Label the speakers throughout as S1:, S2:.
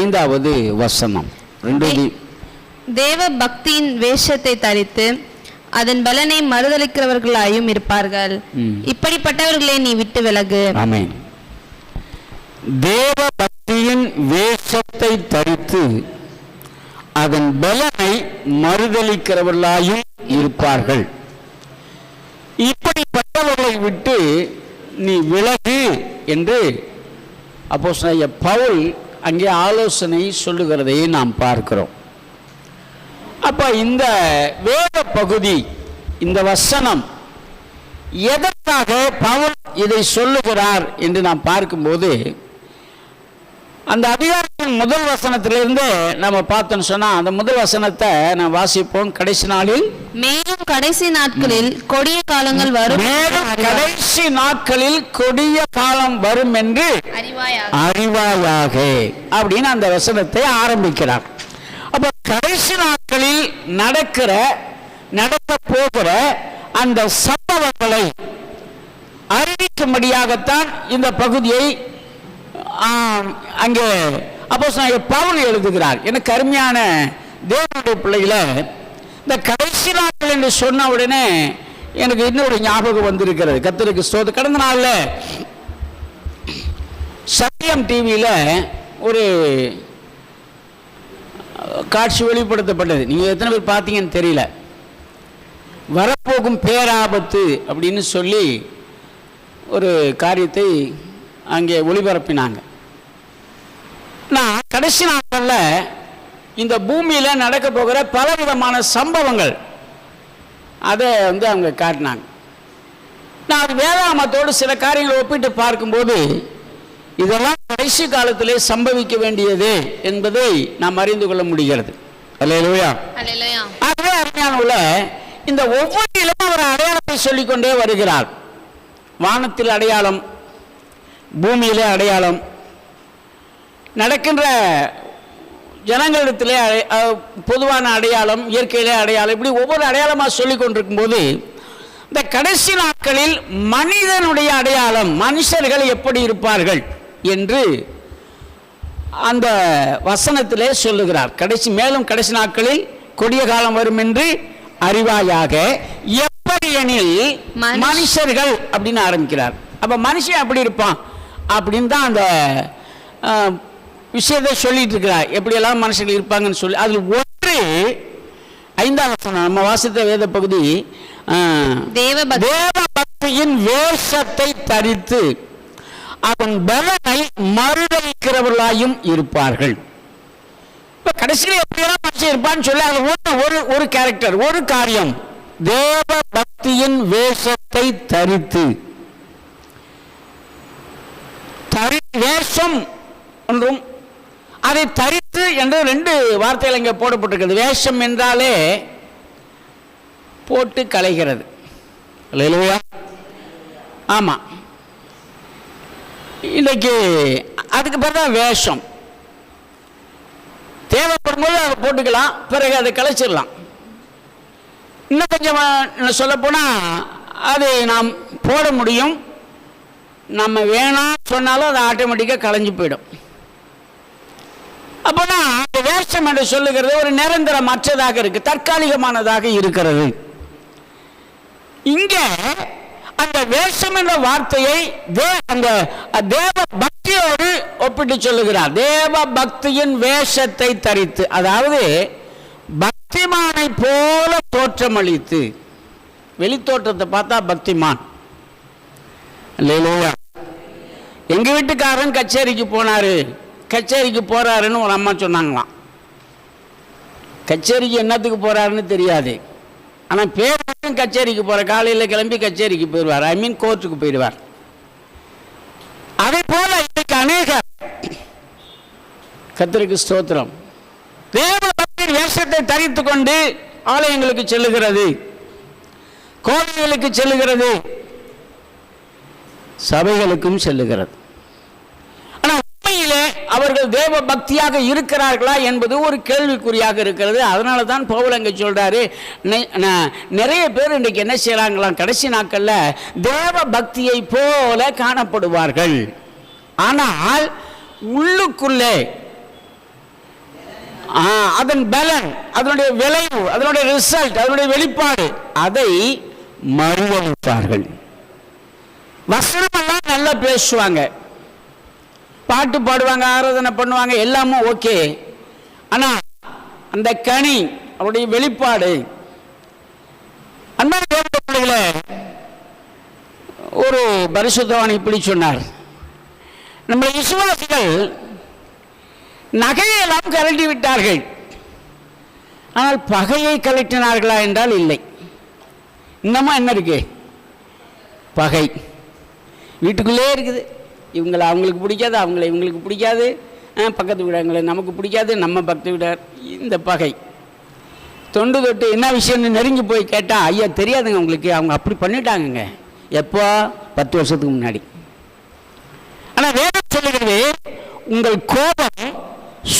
S1: 5வது வசனம்.
S2: தேவ பக்தியின் வேஷத்தை தரித்து அதன் பலனை மறுதலிக்கிறவர்களாயும் இருப்பார்கள். இப்படிப்பட்டவர்களை நீ விட்டு விலகு.
S1: ஆமென். தேவ பக்தியின் வேஷத்தை தரித்து அதன் பலனை மறுதலிக்கிறவர்களாயும் இருப்பார்கள். இப்படிப்பட்டவர்களை விட்டு நீ விலகு என்று அப்போஸ்தலனாகிய பவுல் அங்கே ஆலோசனை சொல்லுகிறதை நாம் பார்க்கிறோம். அப்ப இந்த வேத பகுதி, இந்த வசனம் எதற்காக பவுல் இதை சொல்லுகிறார் என்று நாம் பார்க்கும்போது, அந்த அதிகாரத்தின் முதல் வசனத்திலிருந்து நம்ம பார்த்தோன்னு சொன்னா, அந்த முதல் வசனத்தை நாம் வாசிப்போம். கடைசி நாளில்
S2: மேலும் கடைசி நாட்களில் கொடிய காலங்கள் வரும்,
S1: கடைசி நாட்களில் கொடிய காலம் வரும் என்று அறிவாயாக அப்படின்னு அந்த வசனத்தை ஆரம்பிக்கிறார். அப்ப கடைசி நாட்களில் நடக்க போகிற அந்த சம்பவங்களை அறிவிக்கும்படியாகத்தான் இந்த பகுதியை அங்கே அப்போஸ்தலனாகிய பவுல் எழுதுகிறார். எனக்கு அருமையான தேவனுடைய பிள்ளைகளை, இந்த கடைசி நாட்கள் என்று சொன்ன உடனே எனக்கு இன்னொரு ஞாபகம் வந்திருக்கிறது. கர்த்தருக்கு ஸ்தோத்திரம். கடந்த நாளில் சத்தியம் டிவியில் ஒரு காட்சி வெளிப்படுத்தப்பட்டது. நீங்கள் எத்தனை பேர் பார்த்தீங்கன்னு தெரியல. வரப்போகும் பேராபத்து அப்படின்னு சொல்லி ஒரு காரியத்தை அங்கே ஒளிபரப்பினாங்க. நான் கடைசி நாட்களில் இந்த பூமியில் நடக்க போகிற பலவிதமான சம்பவங்கள் அதை அவங்க காட்டினாங்க. நான் அது வேதாகமத்தோடு சில காரியங்களை ஒப்பிட்டு பார்க்கும்போது, இதெல்லாம் கடைசி காலத்திலே சம்பவிக்க வேண்டியது என்பதை நாம் அறிந்து கொள்ள முடிகிறது. அல்லேலூயா. ஆகவே அருமையானவர்களே, இந்த ஒவ்வொன்றிலும் ஒரு அடையாளத்தை சொல்லிக்கொண்டே வருகிறார். வானத்தில் அடையாளம், பூமியிலே அடையாளம், நடக்கின்ற ஜனங்களிடத்திலே பொதுவான அடையாளம், இயற்கையிலே அடையாளம், இப்படி ஒவ்வொரு அடையாளமாக சொல்லி கொண்டிருக்கும் போது, இந்த கடைசி நாட்களில் மனிதனுடைய அடையாளம், மனுஷர்கள் எப்படி இருப்பார்கள் என்று அந்த வசனத்திலே சொல்லுகிறார். மேலும் கடைசி நாட்களில் கொடிய காலம் வரும் என்று அறிவாயாக, எப்படி எனில் மனுஷர்கள் அப்படின்னு ஆரம்பிக்கிறார். அப்ப மனுஷன் எப்படி இருப்பான் அப்படின்னு தான் அந்த விஷயத்தை சொல்லிட்டு இருக்கிறார். எப்படியெல்லாம் மனுஷர்கள் இருப்பாங்கன்னு சொல்லி, அதில் ஒன்று 5ஆம் வசனம் நம்ம வாசித்த வேத பகுதி, தேவ பக்தியின் வேஷத்தை தரித்து அதன் பலனை மறுதலிக்கிறவர்களாயும் இருப்பார்கள். இப்ப கடைசியில் எப்படியெல்லாம் மனுஷன் இருப்பான்னு சொல்லி அது ஒரு கேரக்டர், ஒரு காரியம். தேவ பக்தியின் வேஷத்தை தரித்து, வேஷம் ஒன்றும் அதை தரித்து என்று 2 வார்த்தைகள் இங்கே போடப்பட்டிருக்கிறது. வேஷம் என்றாலே போட்டு கலைகிறது. அல்லேலூயா. ஆமா, இன்னைக்கு அதுக்கு பிறகு தான் வேஷம். தேவைப்படும் போது அதை போட்டுக்கலாம், பிறகு அதை கலைச்சிடலாம். இன்னும் கொஞ்சம் சொல்ல போனா அதை நாம் போட முடியும், நம்ம வேணாம் சொன்னாலும் அது ஆட்டோமேட்டிக்காக கலைஞ்சு போயிடும். அப்போனா அந்த வேஷம் என்று சொல்லுகிறது ஒரு நிரந்தரமற்றதாக இருக்கு, தற்காலிகமானதாக இருக்கிறது. இங்கே அந்த வேஷம் என்ற வார்த்தையை அந்த தேவ பக்தியோடு ஒப்பிட்டு சொல்லுகிறார். தேவ பக்தியின் வேஷத்தை தரித்து, அதாவது பக்திமானை போல தோற்றமளித்து. வெளித்தோற்றத்தை பார்த்தா பக்திமான். இல்லையா? எங்க வீட்டுக்காரன் கச்சேரிக்கு போனாரு, கச்சேரிக்கு போறாருன்னு ஒரு அம்மா சொன்னாங்களாம். கச்சேரிக்கு என்னத்துக்கு போறாருன்னு தெரியாது, ஆனால் பேர் மட்டும் கச்சேரிக்கு போற. காலையில் கிளம்பி கச்சேரிக்கு போயிடுவார், ஐ மீன் கோர்ட்டுக்கு போயிடுவார். அதே போல இன்னைக்கு அநேக, கர்த்தருக்கு ஸ்தோத்திரம், தேவ பக்தி வேஷத்தை தரித்து கொண்டு ஆலயங்களுக்கு செல்லுகிறது, கோவில்களுக்கு செல்லுகிறது, சபைகளுக்கும் செல்லுகிறது. ஆனால் உண்மையிலே அவர்கள் தேவ பக்தியாக இருக்கிறார்களா என்பது ஒரு கேள்விக்குறியாக இருக்கிறது. அதனால தான் பவுல் அங்கே சொல்றாரு, நிறைய பேர் இன்றைக்கு என்ன செய்யறாங்களாம், கடைசி நாட்களில் தேவ பக்தியை போல காணப்படுவார்கள், ஆனால் உள்ளுக்குள்ளே அதன் பலன், அதனுடைய விளைவு, அதனுடைய ரிசல்ட், அதனுடைய வெளிப்பாடு, அதை மறுதலித்தார்கள். வசனமெல்லாம் நல்லா பேசுவாங்க, பாட்டு பாடுவாங்க, ஆராதனை பண்ணுவாங்க, எல்லாமும் ஓகே. ஆனால் அந்த கனி, அவருடைய வெளிப்பாடு. அன்பான தேவனுடைய பிள்ளைகளே, ஒரு பரிசுத்தவான் இப்படி சொன்னார், நம்ம விசுவாசிகள் நகையெல்லாம் கழட்டி விட்டார்கள், ஆனால் பகையை கழட்டினார்களா என்றால் இல்லை. இன்னமும் என்ன இருக்கு? பகை வீட்டுக்குள்ளே இருக்குது. இவங்களை அவங்களுக்கு பிடிக்காது, அவங்கள இவங்களுக்கு பிடிக்காது, பக்கத்து வீடங்களை நமக்கு பிடிக்காது, நம்ம பக்கத்து வீட, இந்த பகை. தொண்டு தொட்டு என்ன விஷயம்னு நெருங்கி போய் கேட்டால், ஐயா தெரியாதுங்க உங்களுக்கு, அவங்க அப்படி பண்ணிட்டாங்கங்க. எப்போ? 10 வருஷத்துக்கு முன்னாடி. ஆனால் வேதம் சொல்லுகிறது, உங்கள் கோபம்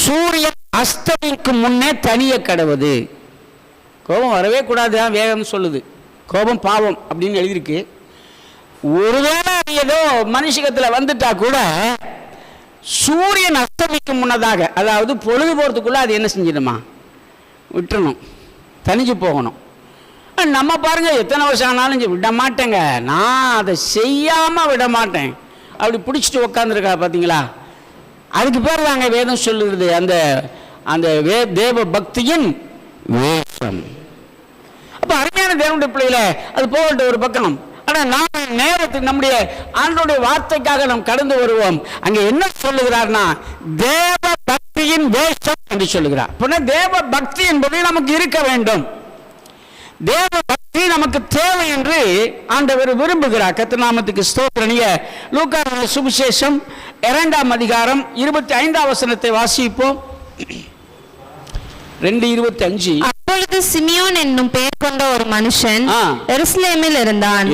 S1: சூரியன் அஸ்தமிக்கு முன்னே தனிய கடவுது. கோபம் வரவே கூடாது தான் வேதம் சொல்லுது. கோபம் பாவம் அப்படின்னு எழுதியிருக்கு. ஒருவேளை ஏதோ மனுஷகத்தில் வந்துட்டா கூட சூரியன் அஸ்தமிக்கும் முன்னதாக, அதாவது பொழுது போகிறதுக்குள்ளே அது என்ன செஞ்சிடுமா? விட்டுறணும், தனிஞ்சு போகணும். நம்ம பாருங்க, எத்தனை வருஷம் ஆனாலும் விட மாட்டேங்க, நான் அதை செய்யாமல் விட மாட்டேன், அப்படி பிடிச்சிட்டு உக்காந்துருக்கா பார்த்தீங்களா? அதுக்கு பேர் தாங்க வேதம் சொல்லுகிறது அந்த அந்த தேவ பக்தியின் வேஷம். அப்போ அருமையான தேவனுடைய பிள்ளைகள, அது போகட்டும் ஒரு பக்கம். ஆனால் நாம் நேரத்துக்கு நம்முடைய ஆண்டோடைய வார்த்தைக்காக நாம் கடந்து வருவோம். அங்கே என்ன சொல்லுகிறார்னா, தேவ பக்தியின் வேஷம் என்று சொல்லுகிறார். அப்படின்னா தேவ பக்தி என்பது நமக்கு இருக்க வேண்டும். தேவ பக்தி நமக்கு தேவை என்று ஆண்டவர் விரும்புகிறார். கர்த்தர் நாமத்துக்கு ஸ்தோத்திரம். லூக்கா சுவிசேஷம் 2ஆம் அதிகாரம் 25ஆம் வசனத்தை வாசிப்போம். 2:25.
S2: அப்பொழுது சிமியோன் என்னும் பெயர் கொண்ட ஒரு மனுஷன் எருசலேமில் இருந்தான்.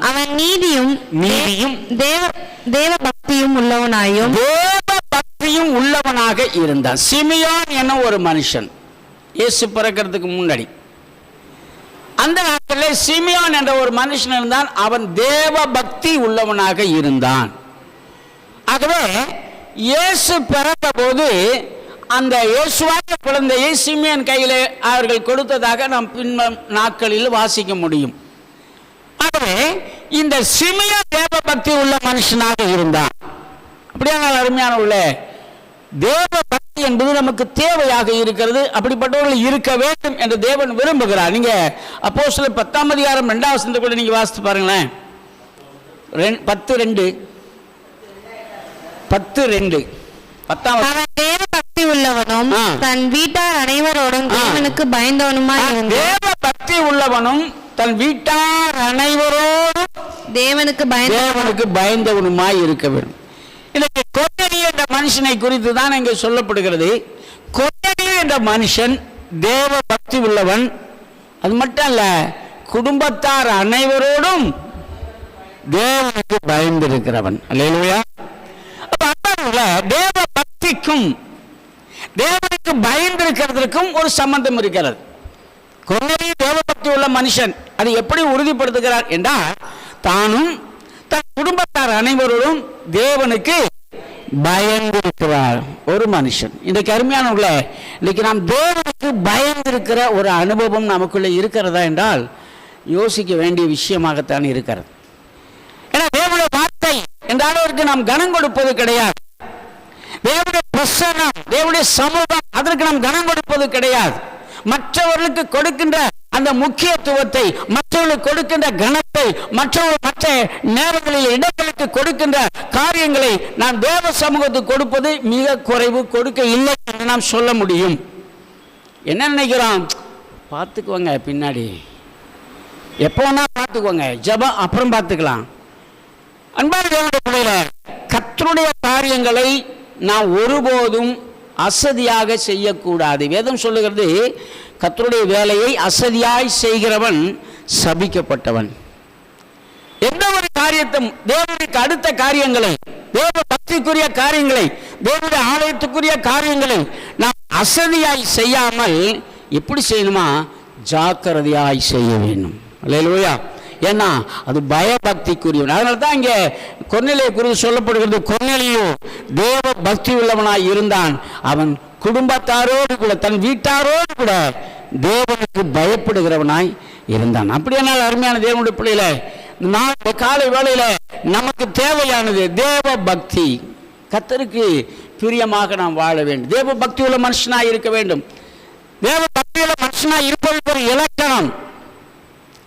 S2: அவன் நீதியும் தேவ பக்தியும் உள்ளவனாக இருந்தான். சிமியோன் என்ற ஒரு மனுஷன், இயேசு பிறக்கிறதுக்கு முன்னாடி அந்த நாட்களில் சிமியோன் என்ற ஒரு மனுஷன் இருந்தான். அவன் தேவ பக்தி உள்ளவனாக இருந்தான். ஆகவே இயேசு பிறந்த போது அந்த இயேசுவான குழந்தையை சிமியோன் கையில் அவர்கள் கொடுத்ததாக நாம் பின் நாட்களில் வாசிக்க முடியும். ஆகவே இந்த சிமியோன் தேவ பக்தி உள்ள மனுஷனாக இருந்தான். அப்படியான அருமையான உள்ள தேவ பக்தி என்பது நமக்கு தேவையாக இருக்கிறது. அப்படிப்பட்டவர்கள் இருக்க வேண்டும் என்று தேவன் விரும்புகிறார். நீங்க அப்போஸ்தலர் 10ஆம் அதிகாரம் 2ஆம் வசனத்தை கூட நீங்க வாசித்து பாருங்களேன். 10:2 அவன் தேவ பக்தி உள்ளவனும் தன் வீட்டார் அனைவரோடும் தேவனுக்கு பயந்தவனுமாய் இருந்தான்.
S1: தேவ பக்தி உள்ளவனும் தன் வீட்டார் அனைவரோடும் தேவனுக்கு பயந்தவனுமாய் இருக்க வேண்டும். இன்னைக்கு கொர்நேலியு என்ற மனுஷனை குறித்து தான் இங்கே சொல்லப்படுகிறது. கொர்நேலியு என்ற மனுஷன் தேவ பக்தி உள்ளவன். அது மட்டும் அல்ல, குடும்பத்தார் அனைவரோடும் தேவனுக்கு பயந்திருக்கிறவன். அல்லேலூயா. தேவ பக்திக்கும் தேவனுக்கு பயந்திருக்கிறதுக்கும் ஒரு சம்பந்தம் இருக்கிறது. கொர்நேலியு தேவ பக்தி உள்ள மனுஷன். அதை எப்படி உறுதிப்படுத்துகிறார் என்றால், தானும் தன் குடும்பத்தார் அனைவரோடும் தேவனுக்கு பயந்திருக்கிறார் ஒரு மனுஷன். இன்றைக்கு அருமையானவர்கள, இன்னைக்கு நாம் தேவனுக்கு பயந்திருக்கிற ஒரு அனுபவம் நமக்குள்ள இருக்கிறதா என்றால் யோசிக்க வேண்டிய விஷயமாகத்தான் இருக்கிறது. ஏன்னா தேவனுடைய வார்த்தை என்ற அளவிற்கு நாம் கனம் கொடுப்பது கிடையாது. தேவனுடைய பிரசன்னம், தேவனுடைய சமூகம், அதற்கு நாம் கனம் கொடுப்பது கிடையாது. மற்றவர்களுக்கு கொடுக்கின்ற அந்த முக்கியத்துவத்தை, மற்றவர்களுக்கு கொடுக்கின்ற கனத்தை, மற்ற நேரங்களில் இடங்களுக்கு கொடுக்கின்ற காரியங்களை நாம் தேவ சமூகத்துக்கு கொடுப்பது மிக குறைவு, கொடுக்க இல்லை என்று நாம் சொல்ல முடியும். என்ன நினைக்கிறோம்? பார்த்துக்குவாங்க, பின்னாடி எப்போ வேணா பார்த்துக்குவாங்க, ஜெபம் அப்புறம் பார்த்துக்கலாம். அன்பான தேவனுடைய பிள்ளைகளே, கர்த்தருடைய காரியங்களை நாம் ஒருபோதும் அசதியாக செய்யக்கூடாது. வேதம் சொல்லுகிறது, கர்த்தருடைய வேலையை அசதியாய் செய்கிறவன் சபிக்கப்பட்டவன். எந்த ஒரு காரியத்தையும், தேவனுக்கு அடுத்த காரியங்களை, தேவ பக்திக்குரிய காரியங்களை, தேவனுடைய ஆலயத்துக்குரிய காரியங்களை நாம் அசதியாய் செய்யாமல் எப்படி செய்யணுமா? ஜாக்கிரதையாய் செய்ய வேண்டும். அல்லேலூயா. ஏன்னா அது பயபக்திக்குரியவன். அதனால தான் இங்கே கொர்நேலியை குறித்து சொல்லப்படுகிறது. கொர்நேலியு தேவ பக்தி உள்ளவனாய் இருந்தான். அவன்
S2: குடும்பத்தாரோடு கூட தன் வீட்டாரோடு கூட தேவனுக்கு பயப்படுகிறவனாய் இருந்தான். அப்படியானால் அருமையான தேவனுடைய பிள்ளைகளே, இந்த காலை வேளையில நமக்கு தேவையானது தேவ பக்தி. கர்த்தருக்கு பிரியமாக நாம் வாழ வேண்டும். தேவ பக்தி உள்ள மனுஷனாய் இருக்க வேண்டும். தேவ பக்தி உள்ள மனுஷனாய் இருப்பதற்கு ஒரு இலக்கணம்,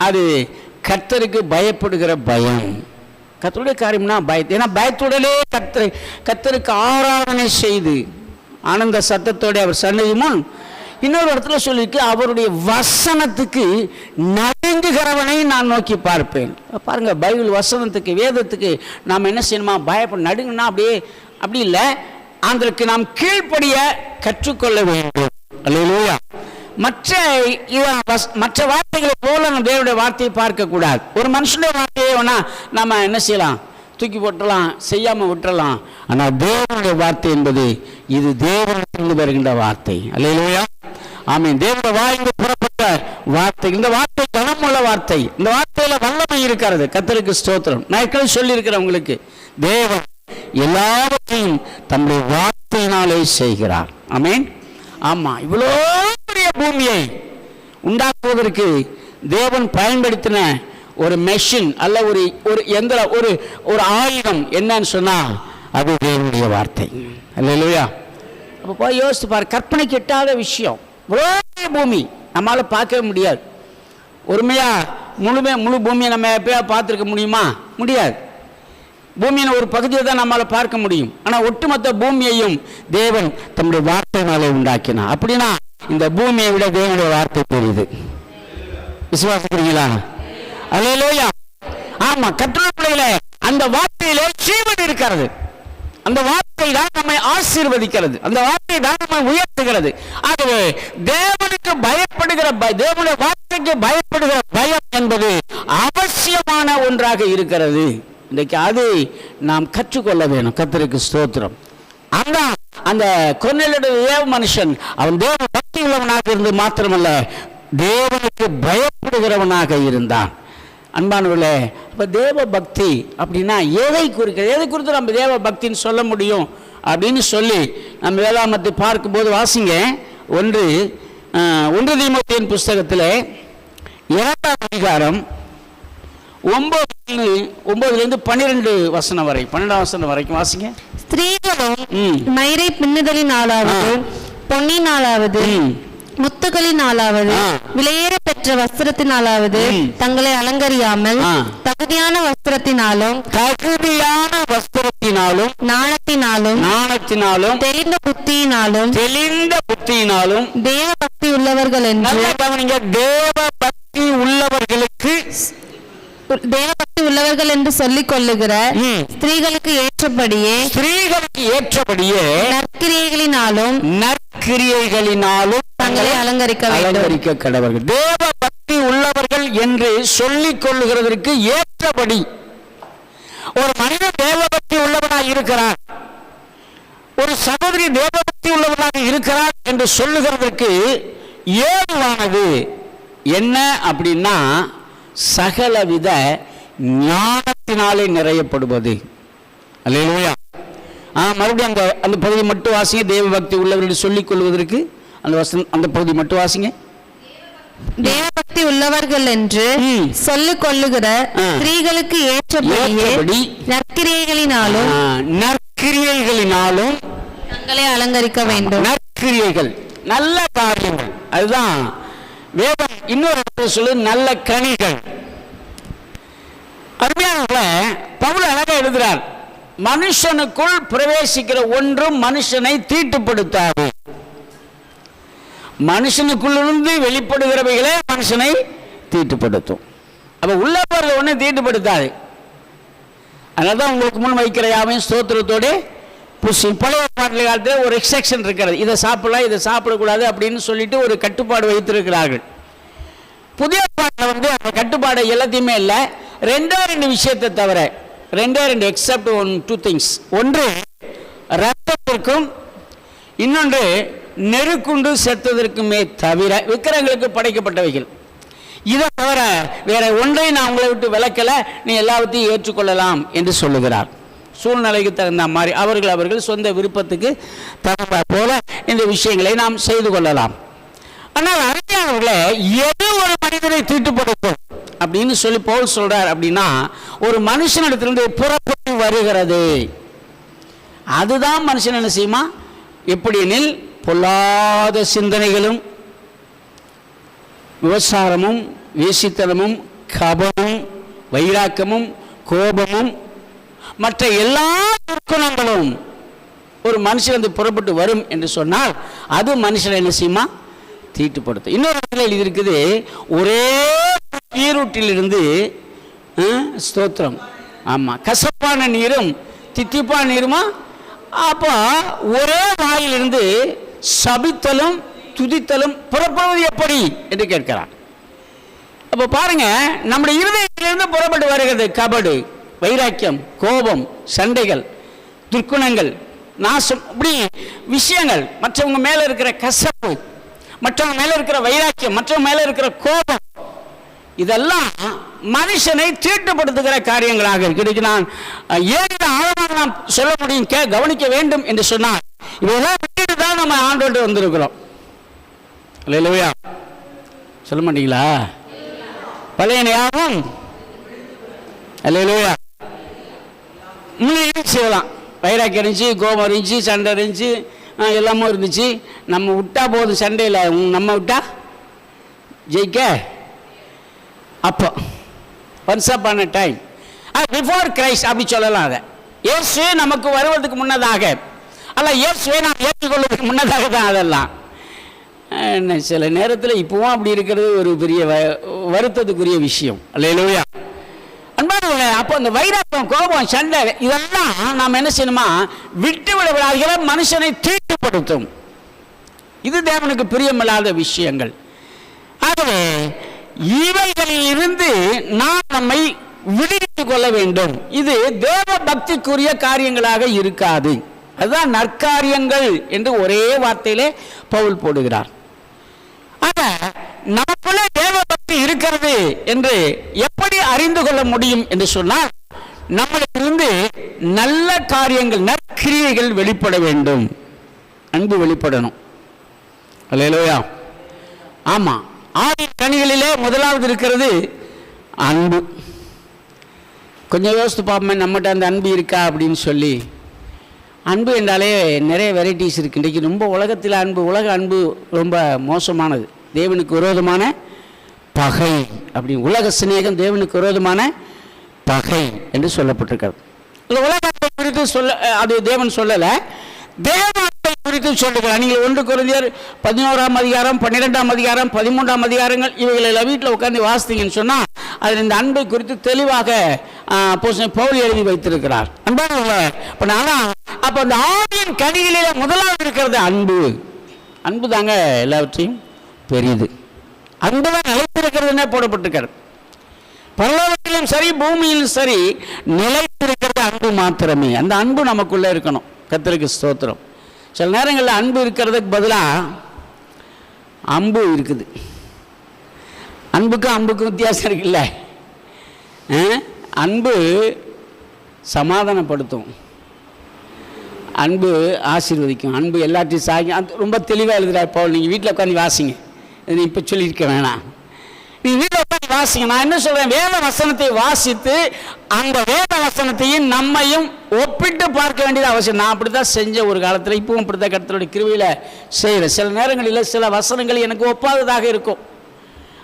S2: அது கர்த்தருக்கு பயப்படுகிற பயம். கர்த்தருடைய காரியம்னா பயத்தை, ஏன்னா பயத்துடனே கர்த்தருக்கு ஆராதனை செய்து ஆனந்த சத்தத்தோட அவர் சன்னதி முன். இன்னொரு இடத்துல சொல்லியிருக்கு, அவருடைய வசனத்துக்கு நடுங்குகிறவனை நான் நோக்கி பார்ப்பேன். பாருங்க, பைபிள் வசனத்துக்கு வேதத்துக்கு நாம் என்ன செய்யணுமா? பயப்பட நடுங்குனா அப்படியே அப்படி இல்லை, அதற்கு நாம் கீழ்ப்படிய கற்றுக்கொள்ள வேண்டும். அல்லேலூயா. மற்ற வார்த்தைகளை போல நம்ம தேவனுடைய வார்த்தையை பார்க்கக்கூடாது. ஒரு மனுஷனுடைய வார்த்தையை வேணா நம்ம என்ன செய்யலாம்? தூக்கி போட்டலாம், செய்யாமல் விட்டுறலாம். ஆனால் தேவனுடைய வார்த்தை என்பது இது தேவனிடத்திலிருந்து வருகின்ற வார்த்தை. அல்லேலூயா. ஆமென். தேவனுடைய வாயிலிருந்து புறப்பட்ட வார்த்தை. இந்த வார்த்தை கனமுள்ள வார்த்தை. இந்த வார்த்தையில வல்லமை இருக்கிறது. கர்த்தருக்கு ஸ்தோத்திரம். நான் ஏற்கனவே சொல்லியிருக்கிறேன் உங்களுக்கு, தேவன் எல்லாவற்றையும் தம்முடைய வார்த்தையினாலே செய்கிறார். ஆமென். ஆமா, இவ்வளோ பெரிய பூமியை உண்டாக்குவதற்கு தேவன் பயன்படுத்தின ஒரு மெஷின் அல்ல, ஒரு எந்திரம், ஒரு ஆயுதம் என்னன்னு சொன்னா அது தேவனுடைய வார்த்தை. அல்லேலூயா. அப்போ போய் யோசித்து பாரு, கற்பனைக்கு எட்டாத விஷயம். இவ்வளோ பூமி நம்மளால பார்க்கவே முடியாது. ஒருமையா முழு பூமியை நம்ம எப்பயா பார்த்துருக்க முடியுமா? முடியாது. பூமியின் ஒரு பகுதியை தான் நம்மளால் பார்க்க முடியும். ஆனால் ஒட்டுமொத்த பூமியையும் தேவன் தம்முடைய வார்த்தையினாலே உண்டாக்கினார். அப்படின்னா இந்த பூமியை விட தேவனுடைய வார்த்தை பெரியது. விசுவாசிக்கிறீங்களா? அல்லேலூயா. ஆமா, கர்த்தருடைய பிள்ளைகளே, அந்த வார்த்தையிலே ஜீவன் இருக்கிறது. அந்த வார்த்தை தான் நம்மை ஆசீர்வதிக்கிறது. அந்த வார்த்தை தான் நம்மை உயர்த்துகிறது. ஆகவே தேவனுக்கு பயப்படுகிற தேவனுடைய வார்த்தைக்கு பயப்படுகிற பயம் என்பது அவசியமான ஒன்றாக இருக்கிறது. இன்றைக்கு அதை நாம் கற்றுக்கொள்ள வேணும். கர்த்தருக்கு ஸ்தோத்திரம். அந்த கொர்நேலியுடைய தேவ மனுஷன் அவன் தேவ பக்தி உள்ளவனாக இருந்து மாத்திரமல்ல, தேவனுக்கு பயப்படுகிறவனாக இருந்தான். அன்பானவர்களே, அப்போ தேவ பக்தி அப்படின்னா எதை குறித்து நம்ம தேவ பக்தின்னு சொல்ல முடியும் அப்படின்னு சொல்லி நம்ம வேதாகமத்தை பார்க்கும்போது வாசிங்க. 1 தீமோத்தேயுவின் புஸ்தகத்தில் 2ஆம் அதிகாரம் 9 12 வசனம் வரை, 12ஆம் வசனம் வரைக்கும் வாசிங்க.
S3: ஸ்திரீகளும் மயிரை பின்னுதலினாலாவது பொன்னினாலாவது முத்துகளினாலாவது விலையேற பெற்ற வஸ்திரத்தினாலாவது தங்களை அலங்கரியாமல் தகுதியான வஸ்திரத்தினாலும் நாணத்தினாலும் தெளிந்த புத்தியினாலும் தேவ பக்தி உள்ளவர்கள் என்று தேவபக்தி உள்ளவர்கள் என்று சொல்லிக் கொள்ளுகிற ஸ்திரீகளுக்கு ஏற்றபடியே நற்கிரியைகளினாலும் தங்களை அலங்கரிக்க கடவர்கள்.
S2: தேவ பக்தி உள்ளவர்கள் என்று சொல்லிக் கொள்ளுகிறதற்கு ஏற்றபடி ஒரு மனிதன் தேவபக்தி உள்ளவனாக இருக்கிறார், ஒரு சகோதரி தேவபக்தி உள்ளவனாக இருக்கிறார் என்று சொல்லுகிறதற்கு ஏதுவானது என்ன அப்படின்னா, சகலவித ஞானத்தினாலே நிறையப்படுவது. அல்லேலூயா. மறுபடியும் அந்த பகுதி மட்டும் வாசிங்க. தேவ பக்தி உள்ளவர்கள் சொல்லிக் கொள்வதற்கு அந்த பகுதி மட்டும் வாசிங்க.
S3: தேவபக்தி உள்ளவர்கள் என்று சொல்லிக் கொள்ளுகிற ஸ்திரீகளுக்கு ஏற்றபடி நற்கிரியைகளினாலும் தங்களை அலங்கரிக்க வேண்டும்.
S2: நற்கிரியைகள், நல்ல காரியங்கள், அதுதான் வேதம் இன்னொரு இடத்துல சொல்லு, நல்ல கனிகள். அருமையான பவுல் அழகா எழுதுகிறார், மனுஷனுக்குள் பிரவேசிக்கிற ஒன்றும் மனுஷனை தீட்டுப்படுத்தாது. மனுஷனுக்குள்ளிருந்து வெளிப்படுகிறவைகளே மனுஷனை தீட்டுப்படுத்தும். அப்ப உள்ள போறது ஒன்றும் தீட்டுப்படுத்தாது. அதனால்தான் உங்களுக்கு முன் வைக்கிற யாவையும் ஸ்தோத்திரத்தோடு புஷி. பழைய பாட்டில் காலத்தில் ஒரு எக்ஸெக்ஷன் இருக்கிறது, இதை சாப்பிடலாம் இதை சாப்பிடக்கூடாது அப்படின்னு சொல்லிட்டு ஒரு கட்டுப்பாடு வைத்திருக்கிறார்கள். புதிய பாட்டில் அந்த கட்டுப்பாடு எல்லாத்தையுமே இல்லை, 2 விஷயத்தை தவிர, 2 எக்ஸப்ட் 2 திங்ஸ். ஒன்று ரத்தத்திற்கும், இன்னொன்று நெருக்குண்டு செத்ததற்குமே தவிர விக்கிரங்களுக்கு படைக்கப்பட்டவைகள். இதை தவிர வேற ஒன்றை நான் உங்களை விட்டு விலக்கல, நீ எல்லாத்தையும் ஏற்றுக்கொள்ளலாம் என்று சொல்லுகிறார். சூழ்நிலைக்கு தகுந்த மாதிரி அவர்கள் சொந்த விருப்பத்துக்கு தகுந்த போல
S1: இந்த விஷயங்களை நாம் செய்து கொள்ளலாம். ஆனால் அறிஞர்களே, எது ஒரு மனிதனை தீட்டுப்படுத்தும் அப்படின்னு சொல்லி பவுல் சொல்றார் அப்படின்னா, ஒரு மனுஷனிடத்திலிருந்து புறப்பட்டு வருகிறது, அதுதான் மனுஷன் என்ன செய்யுமா? எப்படி எனில் பொல்லாத சிந்தனைகளும், விபசாரமும், வேசித்தனமும், கபமும், வைராக்கமும், கோபமும், மற்ற எல்லா துர்க்குணங்களும் ஒரு மனுஷன் புறப்பட்டு வரும் என்று சொன்னால் அது மனுஷனை என்ன செய்யுமா? தீட்டுப்படுத்தும். இன்னொரு இடத்துல எழுதியிருக்குது, ஒரே நீரூற்றிலிருந்து ஸ்தோத்திரம், ஆமாம், கசப்பான நீரும் தித்திப்பான நீருமா. அப்போ ஒரே வாயிலிருந்து சபித்தலும் துதித்தலும் புறப்படுவது எப்படி என்று கேட்கிறான். அப்போ பாருங்க, நம்முடைய இருதயத்திலிருந்து புறப்பட்டு வருகிறது கபடு, வைராக்கியம், கோபம், சண்டைகள், துர்க்குணங்கள், நாசம், இப்படி விஷயங்கள், மற்றவங்க மேல இருக்கிற கசப்பு, மற்றவங்க மேல இருக்கிற வைராக்கியம், மற்றவங்க மேல இருக்கிற கோபம், இதெல்லாம் மனுஷனை தீட்டுப்படுத்துகிற காரியங்களாக இருக்கு. நான் ஏன் ஆழமாக நாம் சொல்ல முடியும், கவனிக்க வேண்டும் என்று சொன்னால், இதெல்லாம் விட்டுட்டு தான் நம்ம ஆண்டோட்டு வந்திருக்கிறோம். அல்லேலூயா, சொல்ல மாட்டீங்களா? பழைய ஞாபகம், அல்லேலூயா, முன்னாடி செய்யலாம். வைராக்கியம் இருந்துச்சு, கோபம் இருந்துச்சு, சண்டை இருந்துச்சு, எல்லாமும் இருந்துச்சு. நம்ம விட்டா போதும் சண்டையில், நம்ம விட்டா ஜெயிக்க. அப்போ once upon a time, before Christ அப்படி சொல்லலாம். அதை இயேசு நமக்கு வருவதற்கு முன்னதாக அல்ல, இயேசுவை நாம் ஏற்றுக்கொள்வதற்கு முன்னதாக தான் அதெல்லாம். சில நேரத்தில் இப்போவும் அப்படி இருக்கிறது ஒரு பெரிய வருத்தத்துக்குரிய விஷயம். அல்லேலூயா. அன்பானவர்களே, அப்போ அந்த வைராக்கியம், கோபம், சண்டை, இதெல்லாம் நாம் என்ன செய்யணுமா? விட்டு விடுவதாக மனுஷனை தீட்டுப்படுத்தும். இது தேவனுக்கு பிரியமில்லாத விஷயங்கள். ஆகவே இவைகளில் இருந்து நாம் நம்மை விடுவித்துக் கொள்ள வேண்டும். இது தேவ பக்திக்குரிய காரியங்களாக இருக்காது. அதுதான் நற்காரியங்கள் என்று ஒரே வார்த்தையிலே பவுல் போடுகிறார். ஆக நமக்குள்ள தேவ பக்தி இருக்கிறது என்று எப்படி அறிந்து கொள்ள முடியும் என்று சொன்னால், நம்மளிலிருந்து நல்ல காரியங்கள், நற்கிரியைகள் வெளிப்பட வேண்டும். அன்பு வெளிப்படணும். அல்லேலூயா. ஆமா, ஆவின் கனிகளிலே முதலாவது இருக்கிறது அன்பு. கொஞ்சம் யோசித்து பார்ப்போமே, நம்மகிட்ட அந்த அன்பு இருக்கா அப்படின்னு சொல்லி. அன்பு என்றாலே நிறைய வெரைட்டிஸ் இருக்குது. இன்றைக்கி ரொம்ப உலகத்தில் அன்பு, உலக அன்பு ரொம்ப மோசமானது. தேவனுக்கு விரோதமான பகை அப்படி, உலக சிநேகம் தேவனுக்கு விரோதமான பகை என்று சொல்லப்பட்டிருக்கிறது. இந்த உலகத்தை குறித்து அது தேவன் சொல்லலை, தேவத்தை குறித்து சொல்லுகிறார். நீங்கள் 1 கொரிந்தியர் 11ஆம் அதிகாரம், 12ஆம் அதிகாரம், 13ஆம் அதிகாரங்கள் இவைகளை வீட்டில் உட்கார்ந்து வாசித்தீங்கன்னு சொன்னால் அதில் இந்த அன்பை குறித்து தெளிவாக பவுல் எழுதி வைத்திருக்கிறார். அப்போ அந்த ஆவியின் கனிகளிலே முதலாவது இருக்கிறது அன்பு. அன்பு தாங்க எல்லாவற்றையும் பெரியது. அன்பு தான் நிலைத்திருக்கிறதுனே போடப்பட்டிருக்கிறது. பரலோகத்திலும் சரி பூமியிலும் சரி நிலைத்திருக்கிறது அன்பு மாத்திரமே. அந்த அன்பு நமக்குள்ளே இருக்கணும். கர்த்தருக்கு ஸ்தோத்திரம். சில நேரங்களில் அன்பு இருக்கிறதுக்கு பதிலாக அம்பு இருக்குது. அன்புக்கும் அம்புக்கும் வித்தியாசம் இருக்குல்ல. அன்பு சமாதானப்படுத்தும், அன்பு ஆசீர்வதிக்கும், அன்பு எல்லாத்தையும் சாகி. அது ரொம்ப தெளிவாக எழுதுகிறார் பவுல். நீங்கள் வீட்டில் உட்காந்து வாசிங்க, இது இப்போ சொல்லியிருக்க வேணாம். நீங்கள் வீட்டில் உட்காந்து வாசிங்க. நான் என்ன சொல்கிறேன், வேத வசனத்தை வாசித்து அந்த வேத வசனத்தையும் நம்மையும் ஒப்பிட்டு பார்க்க வேண்டியது அவசியம். நான் அப்படி தான் செஞ்ச ஒரு காலத்தில், இப்பவும் அப்படி தான் கர்த்தருடைய கிருபையில் செய்கிறேன். சில நேரங்களில் சில வசனங்கள் எனக்கு ஒப்பாததாக இருக்கும்.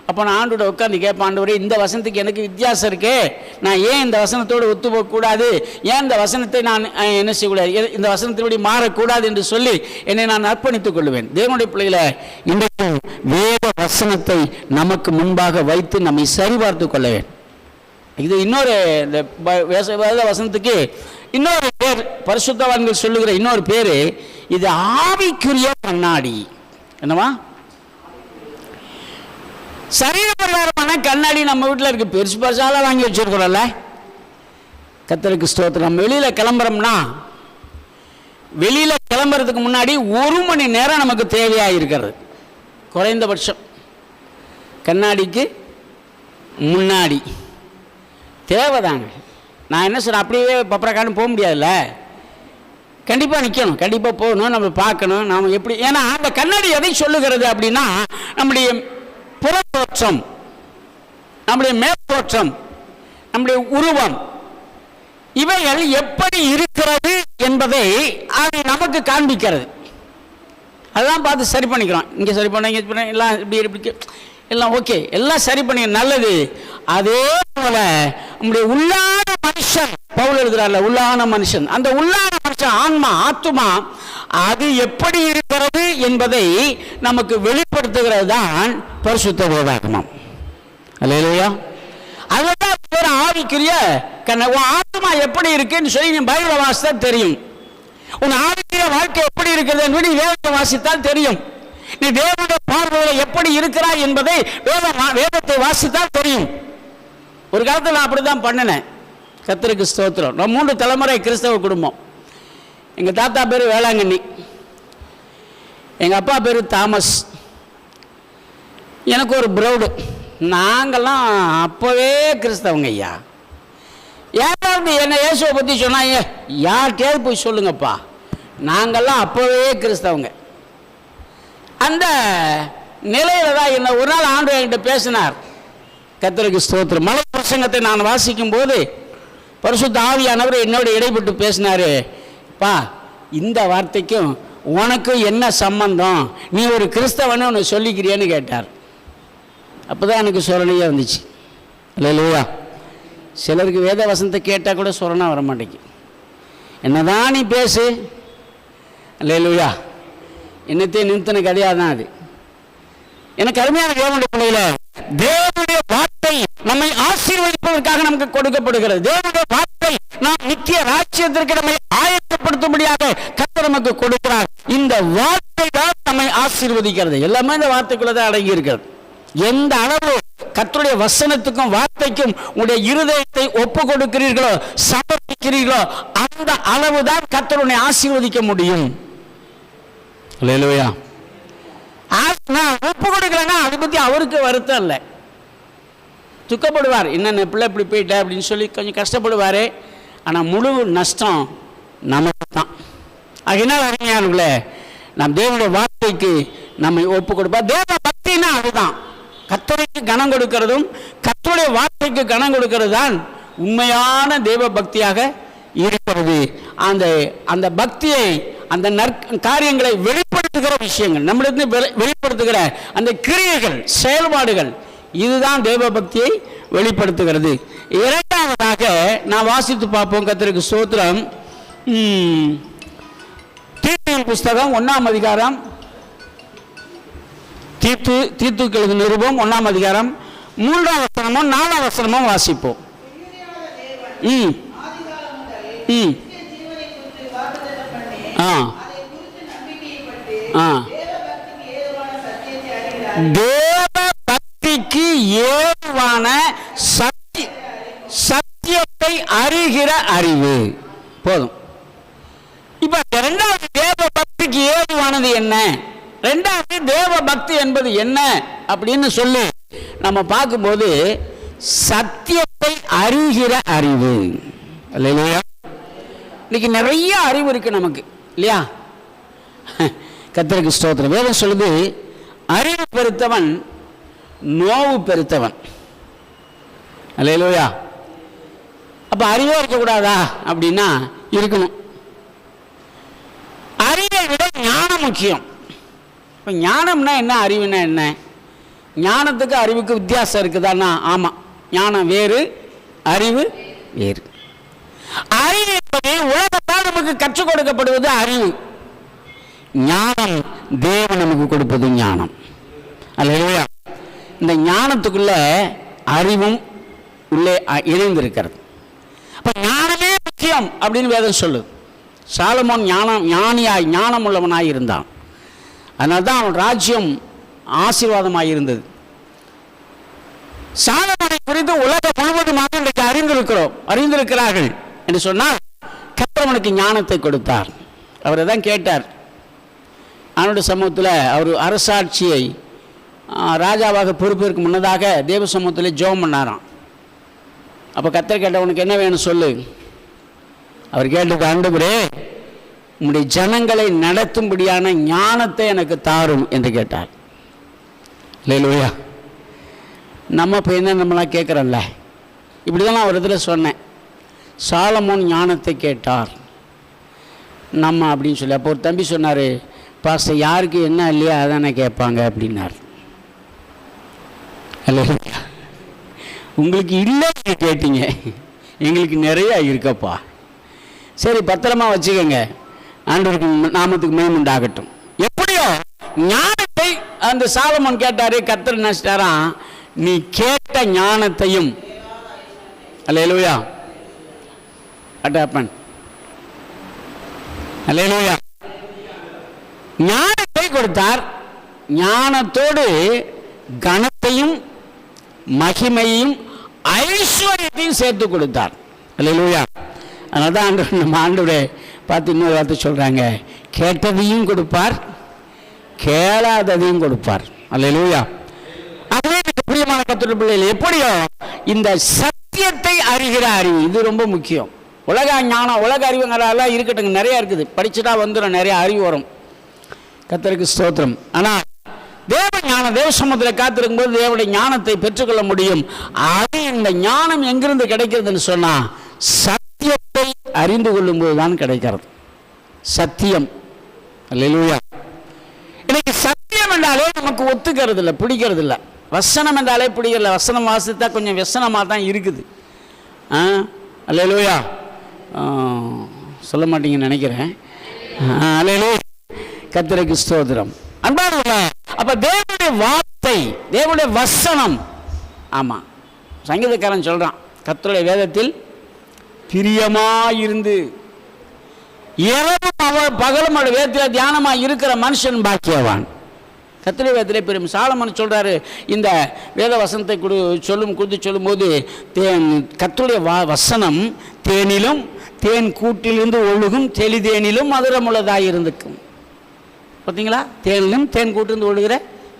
S1: அப்போ நான் ஆண்டோட உட்காந்து கேட்பேன், ஆண்டவரே இந்த வசனத்துக்கு எனக்கு வித்தியாசம் இருக்கே, நான் ஏன் இந்த வசனத்தோடு ஒத்து போகக்கூடாது, ஏன் இந்த வசனத்தை நான் என்ன செய்யக்கூடாது, இந்த வசனத்தின்படி மாறக்கூடாது என்று சொல்லி என்னை நான் அர்ப்பணித்துக் கொள்வேன். தேவனுடைய பிள்ளைகளை இன்றைக்கு வேத வசனத்தை நமக்கு முன்பாக வைத்து நம்மை சரிபார்த்து கொள்ள வேண்டும். இது இன்னொரு வேத வசனத்துக்கு இன்னொரு பேர், பரிசுத்தவான்கள் சொல்லுகிற இன்னொரு பேர், இது ஆவிக்குரிய கண்ணாடி. என்னவா? சரீர பிரகாரமான கண்ணாடி நம்ம வீட்டில் இருக்கு, பெருசு பெருசால வாங்கி வச்சிருக்கிறோம்ல. கர்த்தருக்கு ஸ்தோத்திரம். நம்ம வெளியில் கிளம்புறோம்னா, வெளியில் கிளம்புறதுக்கு முன்னாடி 1 மணி நேரம் நமக்கு தேவையாக இருக்கிறது குறைந்தபட்சம். கண்ணாடிக்கு முன்னாடி தேவைதாங்க. நான் என்ன சொல்கிறேன், அப்படியே பப்பரக்கான்னு போக முடியாதுல்ல. கண்டிப்பாக நிற்கணும், கண்டிப்பாக போகணும், நம்ம பார்க்கணும். நாம் எப்படி, ஏன்னா அந்த கண்ணாடி எதை சொல்லுகிறது அப்படின்னா, நம்முடைய புறத்தோற்றம், நம்முடைய மேற்தோற்றம், நம்முடைய உருவம், இவைகள் எப்படி இருக்கிறது என்பதை அது நமக்கு காண்பிக்கிறது. அதெல்லாம் பார்த்து சரி பண்ணிக்கிறோம். இங்கே சரி பண்ண, இங்கே பண்ண, எல்லாம் இப்படி எல்லாம் ஓகே, எல்லாம் சரி பண்ணி நல்லது. அதே போல நம்முடைய உள்ளான மனுஷன், பவுல் எழுதுறாருல, உள்ளான மனுஷன், அந்த உள்ளான மனுஷன் ஆன்மா, ஆத்துமா, அது எப்படி இருக்கிறது என்பதை நமக்கு வெளிப்படுத்துகிறது தான் பரிசுத்த வேதாகமம். அல்லேலூயா. அதுதான் ஒரு ஆவிக்குரிய உன் ஆத்மா எப்படி இருக்குன்னு சொல்லி நீ பைபிளை வாசித்தா தெரியும். உன் ஆவிக்குரிய வாழ்க்கை எப்படி இருக்கிறது என்று நீ வேதத்தை வாசித்தால் தெரியும். நீ தேவனுடைய பார்வையில் எப்படி இருக்கிறாய் என்பதை வேதத்தை வாசித்தால் தெரியும். ஒரு காலத்தில் நான் அப்படிதான் பண்ணினேன். கர்த்தருக்கு ஸ்தோத்திரம். நான் 3 தலைமுறை கிறிஸ்தவ குடும்பம். எங்கள் தாத்தா பேர் வேளாங்கண்ணி, எங்கள் அப்பா பேர் தாமஸ், எனக்கு ஒரு ப்ரௌடு. நாங்கள்லாம் அப்போவே கிறிஸ்தவங்க ஐயா. யாராவது என்னை இயேசுவை பற்றி சொன்னாங்க, யார்கிட்டயாவது போய் சொல்லுங்கப்பா, நாங்கள்லாம் அப்போவே கிறிஸ்தவங்க. அந்த நிலையில தான் என்ன ஒரு நாள் ஆண்டவர் என்கிட்ட பேசினார். கர்த்தருக்கு ஸ்தோத்திரம். மலை பிரசங்கத்தை நான் வாசிக்கும் போது பரிசுத்த ஆவியானவர் என்னோட இடைப்பட்டு பேசினாரு. பா, இந்த வார்த்தைக்கும் உனக்கும் என்ன சம்பந்தம், நீ ஒரு கிறிஸ்தவன்னு உன்னை சொல்லிக்கிறியன்னு கேட்டார். அப்போதான் எனக்கு சொரணையே வந்துச்சு. அல்லேலூயா. சிலருக்கு வேத வசனத்தை கேட்டால் கூட சொரணா வர மாட்டேங்குது. என்னதான் நீ பேசு, அல்லேலூயா, என்னத்தையும் நிறுத்தின கதையாக தான் அது. எனக்கு அருமையான தேவனுடைய பிள்ளையில, தேவனுடைய வார்த்தை நம்மை ஆசீர்வதிப்பதற்காக நமக்கு கொடுக்கப்படுகிறது. தேவனுடைய வார்த்தை நாம் நித்திய ராஜ்யத்திற்கு நம்மை ஆயத்தப்படுத்தும்படியாக கர்த்தர் நமக்கு கொடுக்கிறார். இந்த வார்த்தை தான் நம்மை ஆசீர்வதிக்கிறது. எல்லாமே இந்த வார்த்தைக்குள்ள தான் அடங்கி இருக்கிறது. எந்த அளவு கர்த்தருடைய வசனத்துக்கும் வார்த்தைக்கும் உங்களுடைய இருதயத்தை ஒப்பு கொடுக்கிறீர்களோ, சமர்ப்பிக்கிறீர்களோ, அந்த அளவுதான் கர்த்தருடைய ஆசீர்வதிக்க முடியும். அல்லேலூயா. நான் ஒப்பு கொடுக்கலன்னா அதை பற்றி அவருக்கு வருத்தம் இல்லை, துக்கப்படுவார். என்னென்ன பிள்ளை இப்படி போயிட்ட அப்படின்னு சொல்லி கொஞ்சம் கஷ்டப்படுவார். ஆனால் முழு நஷ்டம் நமக்கு தான். அதனால் அருமையானவர்களே, நாம் தேவனுடைய வார்த்தைக்கு நம்மை ஒப்பு கொடுப்போம். தேவ பக்தினா அதுதான். கர்த்தருக்கு கனம் கொடுக்கிறதும் கர்த்தருடைய வார்த்தைக்கு கனம் கொடுக்கிறது தான் உண்மையான தேவ பக்தியாக இருக்கிறது. அந்த பக்தியை, அந்த காரியங்களை வெளிப்படுத்துகிற விஷயங்கள், நம்மளுக்கு வெளிப்படுத்துகிற அந்த கிரியைகள், செயல்பாடுகள், இதுதான் தேவ பக்தியை வெளிப்படுத்துகிறது. இரண்டாவதாக நான் வாசித்து பார்ப்போம். கர்த்தருக்கு ஸ்தோத்திரம். தீத்துவின் புஸ்தகம் 1ஆம் அதிகாரம், தீத்துக்கு எழுதின நிருபம் 1ஆம் அதிகாரம் 3ஆம் வசனமும் 4ஆம் வசனமும் வாசிப்போம். தேவ பக்திக்கு ஏதுவான சத்தியத்தை அறிகிற அறிவு போதும். இப்ப இரண்டாவது தேவ பக்திக்கு ஏதுவானது என்ன, ரெண்டாவது தேவ பக்தி என்பது என்ன அப்படின்னு சொல்லி நம்ம பார்க்கும்போது, சத்தியத்தை அறிகிற அறிவு. இல்லையா? இன்னைக்கு நிறைய அறிவு இருக்கு நமக்கு, இல்லையா? கர்த்தருக்கு ஸ்தோத்திரம். வேதம் சொல்லுது, அறிவு பெருத்தவன் நோவு பெருத்தவன். அல்லேலூயா. அப்ப அறிவே இருக்கக்கூடாதா அப்படின்னா இருக்கணும். அறிவை விட ஞானம் முக்கியம். இப்போ ஞானம்னா என்ன, அறிவுனா என்ன? ஞானத்துக்கு அறிவுக்கு வித்தியாசம் இருக்குதான்னா ஆமாம், ஞானம் வேறு, அறிவு வேறு. அறிவு என்பது உலகத்தால் நமக்கு கற்றுக் கொடுக்கப்படுவது அறிவு. ஞானம் தேவன் நமக்கு கொடுப்பது ஞானம். அல்லேலூயா. இந்த ஞானத்துக்குள்ள அறிவும் உள்ளே இணைந்திருக்கிறது. அப்போ ஞானமே முக்கியம் அப்படின்னு வேதம் சொல்லுது. சாலமோன் ஞானியாய் ஞானம் உள்ளவனாய் இருந்தான். அதனால தான் அவன் ராஜ்யம் ஆசீர்வாதமாக இருந்தது. சாலமோனை குறித்து உலகம் முழுவதுமாக இன்றைக்கு அறிந்திருக்கிறார்கள் என்று சொன்னால், கர்த்தர் அவனுக்கு ஞானத்தை கொடுத்தார். அவரை தான் கேட்டார் அவனுடைய சமூகத்தில். அவர் அரசாட்சியை ராஜாவாக பொறுப்பேற்கும் முன்னதாக தேவ சமூகத்தில் ஜெபம் பண்ணாராம். அப்போ கர்த்தர் கேட்ட, உனக்கு என்ன வேணும் சொல்லு. அவர் கேட்டது, ஆண்டவரே
S2: உம்முடைய ஜனங்களை நடத்தும்படியான ஞானத்தை எனக்கு தாரும் என்று கேட்டார். அல்லேலூயா. நம்ம இப்போ என்ன நம்மளாம் கேட்குறோம்ல, இப்படி தான் நான் ஒரு இதில் சொன்னேன், சாலமோன் ஞானத்தை கேட்டார் நம்ம அப்படின்னு சொல்லி. அப்போ ஒரு தம்பி சொன்னார், பாஸ்டர் யாருக்கு என்ன இல்லையா அதானே கேட்பாங்க அப்படின்னார். அல்லேலூயா. உங்களுக்கு இல்லை நீங்கள் கேட்டீங்க, எங்களுக்கு நிறையா இருக்கப்பா. சரி, பத்திரமா வச்சுக்கோங்க, ஆண்டவருக்கு நாமத்துக்கு மேம்புண்டாகட்டும். எப்படியோ ஞானத்தை அந்த சாலமோன் கேட்டாரு, கர்த்தர் நினைச்சிட்டாராம், நீ கேட்ட ஞானத்தையும். அல்லேலூயா. What happen? அல்லேலூயா. ஞானத்தை கொடுத்தார், ஞானத்தோடு கனத்தையும் மகிமையையும் ஐஸ்வர்யத்தையும் சேர்த்து கொடுத்தார். அல்லேலூயா. அதனால தான் ஆண்டவர், நம்ம ஆண்டவரை பார்த்து இன்னொரு வார்த்தை சொல்கிறாங்க, கேட்டதையும் கொடுப்பார், கேளாததையும் கொடுப்பார். அல்லேலூயா. அதுவே எனக்கு பிரியமான கர்த்தருடைய பிள்ளைகள், எப்படியோ இந்த சத்தியத்தை அறிகிற அறிவு, இது ரொம்ப முக்கியம். உலக ஞானம், உலக அறிவுங்கிறதெல்லாம் இருக்கட்டுங்க, நிறையா இருக்குது, படிச்சுட்டா வந்துடும், நிறைய அறிவு வரும். கர்த்தருக்கு ஸ்தோத்திரம். ஆனால் தேவ ஞானம், தேவ சமூகத்தில் காத்திருக்கும் போது தேவனுடைய ஞானத்தை பெற்றுக்கொள்ள முடியும். அது இந்த ஞானம் எங்கிருந்து கிடைக்கிறதுன்னு சொன்னால், சத்தியத்தை அறிந்து கொள்ளும் போது தான் கிடைக்கிறது. சத்தியம். அல்லேலூயா. இன்னைக்கு சத்தியம் என்றாலே நமக்கு ஒத்துக்கிறது இல்லை, பிடிக்கிறது இல்லை. வசனம் என்றாலே பிடிக்கல, வசனம் வாசித்தா கொஞ்சம் வசனமாக தான் இருக்குது. அல்லேலூயா. சொல்ல மாட்டீங்கன்னு நினைக்கிறேன். அல்லேலூயா. கர்த்தருக்கு ஸ்தோத்திரம். அன்பானவர்களே, அப்ப தேவனுடைய வார்த்தை, தேவனுடைய வசனம், ஆமாம், சங்கீதக்காரன் சொல்கிறான், கர்த்தருடைய வேதத்தில் பிரியமாயிருந்து இரவும் அவள் பகலும் அவருடைய வேதத்தில் தியானமாக இருக்கிற மனுஷன் பாக்கியவான். கர்த்தருடைய வேதத்திலே பெரும். சாலமோன் சொல்கிறாரு, இந்த வேத வசனத்தை குறித்து சொல்லும்போது, கர்த்தருடைய வசனம் தேனிலும் தேன் கூட்டிலிருந்து ஒழுகும் தெளிதேனிலும் மதுரமுள்ளதாக இருந்துக்கும். பார்த்தீங்களா? தேனிலும் தேன் கூட்டிலிருந்து ஒழுகிற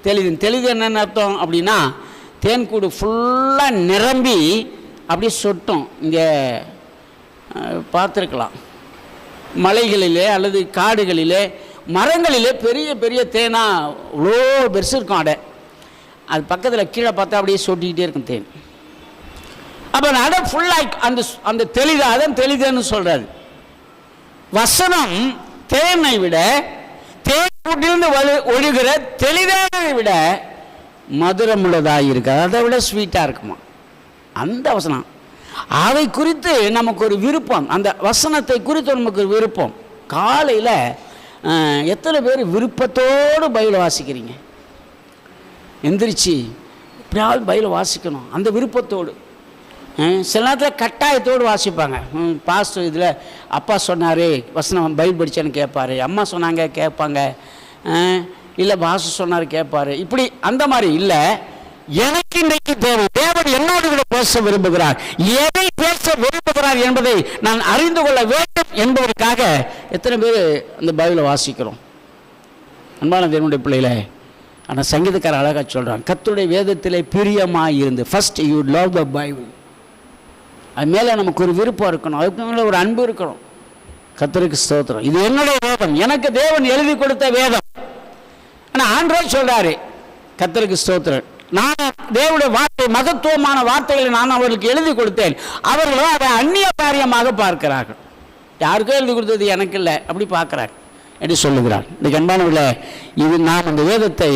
S2: தெளிதேன். தெளிதேன் என்னென்னு அர்த்தம் அப்படின்னா, தேன் கூடு ஃபுல்லாக நிரம்பி அப்படியே சொட்டும். இங்கே பார்த்துருக்கலாம், மலைகளிலே அல்லது காடுகளிலே மரங்களிலே பெரிய பெரிய தேனாக அவ்வளோ பெருசு இருக்கும். அது பக்கத்தில் கீழே பார்த்தா அப்படியே சொட்டிக்கிட்டே இருக்கும் தேன். அப்போ அடை ஃபுல்லாக அந்த தெளிதா, அதான் தெளிதேன்னு சொல்கிறாரு. வசனம் தேனை விட, தேன் கூட்டிலிருந்து ஒழுகிற தெளிதானை விட மதுரம் உள்ளதாக இருக்காது, அதை விட ஸ்வீட்டாக இருக்குமா அந்த வசனம். அதை குறித்து நமக்கு ஒரு விருப்பம், அந்த வசனத்தை குறித்து நமக்கு ஒரு விருப்பம். காலையில் எத்தனை பேர் விருப்பத்தோடு பைபிளை வாசிக்கிறீங்க? எந்திரிச்சு எப்படியாவது பைபிளை வாசிக்கணும் அந்த விருப்பத்தோடு. சில நேரத்தில் கட்டாயத்தோடு வாசிப்பாங்க. பாஸ்டர் இதில் அப்பா சொன்னார், வசனம் பைபிள் படித்தேன்னு கேட்பார், அம்மா சொன்னாங்க கேட்பாங்க, இல்லை பாஸ்டர் சொன்னார் கேட்பார். இப்படி அந்த மாதிரி இல்லை. எனக்கு இன்றைக்கு தேவன் என்னோடு கூட பேச விரும்புகிறார், எதை பேச விரும்புகிறார் என்பதை நான் அறிந்து கொள்ள வேண்டும் என்பதற்காக எத்தனை பேர் அந்த பைபிளை வாசிக்கிறோம்? அன்பான தேவனுடைய பிள்ளைகளை, ஆனால் சங்கீதக்காரர் அழகாக சொல்கிறான், கர்த்தருடைய வேதத்திலே பிரியமாக இருந்து. First you love the Bible. அது மேலே நமக்கு ஒரு விருப்பம் இருக்கணும், அதுக்கு மேலே ஒரு அன்பு இருக்கணும். கர்த்தருக்கு ஸ்தோத்திரம். இது என்னுடைய வேதம், எனக்கு தேவன் எழுதி கொடுத்த வேதம். ஆனால் ஆண்டவர் சொல்கிறாரு, கர்த்தருக்கு ஸ்தோத்திரம், நான் தேவனுடைய வார்த்தை, மகத்துவமான வார்த்தைகளை நான் அவர்களுக்கு எழுதி கொடுத்தேன், அவர்களோ அதை அந்நிய காரியமாக பார்க்கிறார்கள். யாருக்கோ எழுதி கொடுத்தது எனக்கு இல்லை அப்படி பார்க்கிறார் என்று சொல்லுகிறார். இந்த அன்பானவர்களே, இது நாம் அந்த வேதத்தை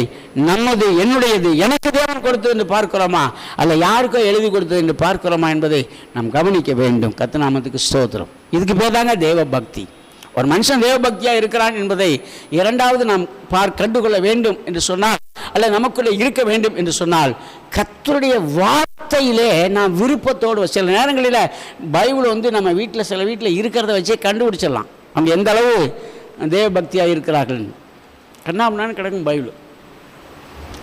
S2: நம்மது, என்னுடையது, எனக்கு தேவன் கொடுத்தது என்று பார்க்கிறோமா, அல்ல யாருக்கோ எழுதி கொடுத்தது என்று பார்க்கிறோமா என்பதை நாம் கவனிக்க வேண்டும். கர்த்தர் நாமத்துக்கு ஸ்தோத்திரம். இதுக்கு பேர் தாங்க தேவ பக்தி. ஒரு மனுஷன் தேவ பக்தியாக இருக்கிறான் என்பதை இரண்டாவது நாம் கண்டுகொள்ள வேண்டும் என்று சொன்னால், அல்ல நமக்குள்ளே இருக்க வேண்டும் என்று சொன்னால், கர்த்தருடைய வார்த்தையிலே நாம் விருப்பத்தோடு. சில நேரங்களில் பைபிள் நம்ம வீட்டில், சில வீட்டில் இருக்கிறத வச்சே கண்டுபிடிச்சிடலாம் அவங்க எந்த அளவு தேவ பக்தியாக இருக்கிறார்கள். கண்ணாமண்ணான்னு கிடக்கும் பைபிள்,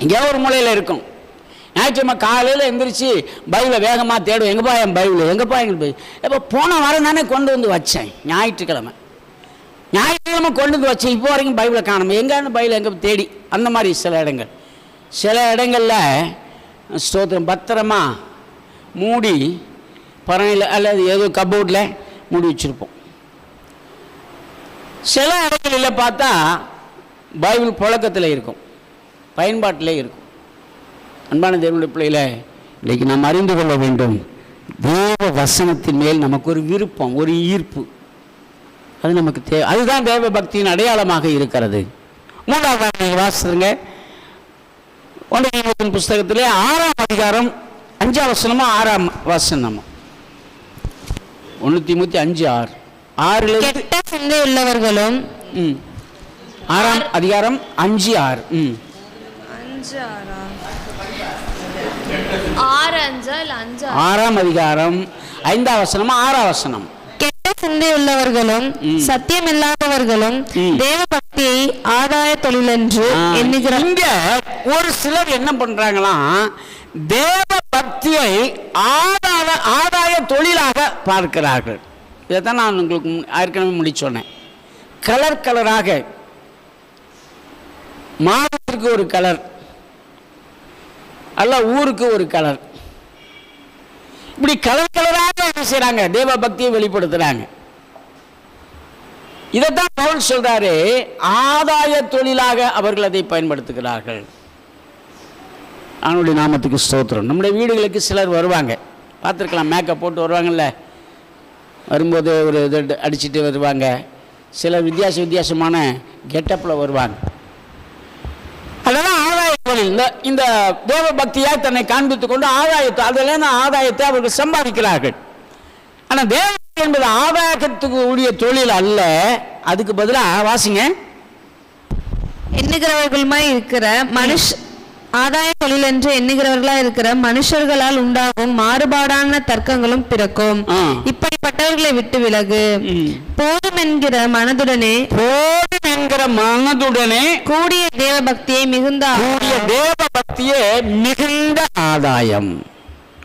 S2: எங்கேயோ ஒரு மூலையில் இருக்கும். ஞாயிற்றுக்கிழமை காலையில் எந்திரிச்சு பைபிளை வேகமாக தேடுவோம், எங்கப்பா என் பைபிள், எங்கப்பா எங்கள் பைபிள். இப்போ போன வாரம் தானே கொண்டு வந்து வச்சேன், ஞாயிற்றுக்கிழமை கொண்டு வந்து வச்சேன், இப்போ வரைக்கும் பைபிளை காணும், எங்கேன்னு பைபிள் எங்கே தேடி. அந்த மாதிரி சில இடங்களில் ஸ்தோத்திரம் பத்திரமா மூடி பரணையில் அல்லது ஏதோ கபோர்டில் மூடி வச்சுருப்போம்.
S1: சில இடங்களில் பார்த்தா பைபிள் புழக்கத்தில் இருக்கும், பயன்பாட்டிலே இருக்கும். அன்பான தேவனுடைய பிள்ளைகளை, இன்றைக்கு நாம் அறிந்து கொள்ள வேண்டும், தேவ வசனத்தின் மேல் நமக்கு ஒரு விருப்பம், ஒரு ஈர்ப்பு, அது நமக்கு தேவை. அதுதான் தேவ பக்தியின் அடையாளமாக இருக்கிறது. மூன்றாவது வாசிங்க, 1 தீமோத்தேயு புஸ்தகத்திலே 6ஆம் அதிகாரம் 5ஆம் வசனமா 6ஆம் வசனமா 1 தீமோத்தேயு 5:6 6
S3: கெட்ட சிந்தை உள்ளவர்களும்
S1: 6ஆம் அதிகாரம் 5:6 6ஆம் அதிகாரம் 5ஆம் வசனமா 6ஆம் வசனம்.
S3: கெட்ட சிந்தை உள்ளவர்களும் சத்தியம் இல்லாதவர்களும் தேவ பக்தியை ஆதாய தொழில் என்று எண்ணுகிறார்.
S1: இங்க ஒரு சிலர் என்ன பண்றாங்களாம், தேவ பக்தியை ஆதாய தொழிலாக பார்க்கிறார்கள். இதைத்தான் நான் உங்களுக்கு ஏற்கனவே முடிச்சு சொன்னேன். கலர் கலராக, மாதத்திற்கு ஒரு கலர், அல்ல ஊருக்கு ஒரு கலர், இப்படி கலர் கலராக என்ன செய்றாங்க, தேவ பக்தியை வெளிப்படுத்துறாங்க. இதைத்தான் பவுல் சொல்றாரு, ஆதாய தொழிலாக அவர்கள் அதை பயன்படுத்துகிறார்கள். அவனுடைய நாமத்துக்கு ஸ்தோத்திரம். நம்முடைய வீடுகளுக்கு சிலர் வருவாங்க, பார்த்துருக்கலாம், மேக்கப் போட்டு வருவாங்கல்ல, வரும்போது ஒரு இது அடிச்சுட்டு வருவாங்க. சிலர் வித்தியாசமான கெட்டப்பில் வருவாங்க. அதெல்லாம் ஆதாய தொழில். இந்த தேவ பக்தியாக தன்னை காண்பித்துக் கொண்டு அதில் ஆதாயத்தை அவர்கள் சம்பாதிக்கிறார்கள். ஆனால் தேவ பக்தி என்பது ஆதாயத்துக்கு உரிய தொழில் அல்ல. அதுக்கு பதிலாக வாசிங்க,
S3: எண்ணுகிறவர்களுமாய் இருக்கிற ஆதாய தொழில் என்று எண்ணுகிறவர்களா இருக்கிற மனுஷர்களால் உண்டாகும் மாறுபாடான தர்க்கங்களும் பிறக்கும். இப்படிப்பட்டவர்களை விட்டு விலகு. போதும் என்கிற மனதுடனே கூடிய தேவ பக்தியை
S1: மிகுந்த ஆதாயம்.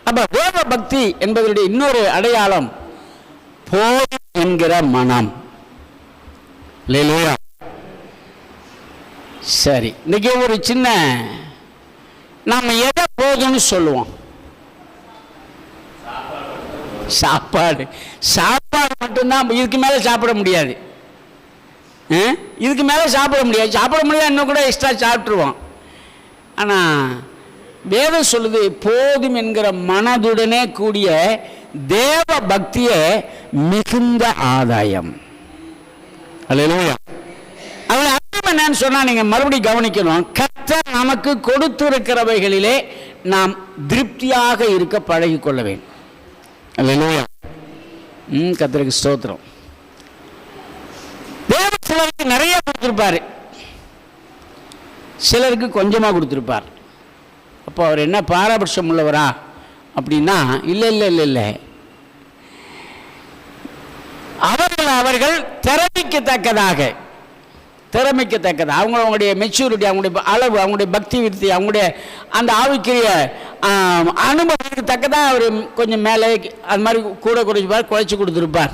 S1: அப்ப தேவ பக்தி என்பதனுடைய இன்னொரு அடையாளம் போதும் என்கிற மனம். சரி, இன்னைக்கு ஒரு சின்ன, நம்ம எதை போதும்னு சொல்லுவோம்? சாப்பாடு மட்டும்தான். இதுக்கு மேலே சாப்பிட முடியாது. சாப்பிட முடியாது, இன்னும் கூட எக்ஸ்ட்ரா சாப்பிட்ருவோம். ஆனால் வேதம் சொல்லுது, போதும் என்கிற மனதுடனே கூடிய தேவ பக்தியே மிகுந்த ஆதாயம். அல்லேலூயா. அவன் அர்த்தம் என்னன்னு சொன்னா, நீங்க மறுபடியும் கவனிக்கணும். கர்த்தர் நமக்கு கொடுத்திருக்கிறவைகளிலே நாம் திருப்தியாக இருக்க பழகி கொள்ள வேண்டும். அல்லேலூயா. கர்த்தருக்கு ஸ்தோத்திரம். தேவ சிலருக்கு நிறைய கொடுத்திருப்பாரு, சிலருக்கு கொஞ்சமா கொடுத்திருப்பார். அப்போ அவர் என்ன பாரபட்சம் உள்ளவரா அப்படின்னா, இல்லை, அவர்கள் திறமைக்கத்தக்கதாக அவங்களுடைய மெச்சூரிட்டி, அவங்களுடைய அளவு, அவங்களுடைய பக்தி விருத்தி, அவங்களுடைய அந்த ஆவிக்குரிய அனுபவத்துக்கு தக்கதாக அவர் கொஞ்சம் மேலே அது மாதிரி கூட குறைச்சி கொடுத்துருப்பார்.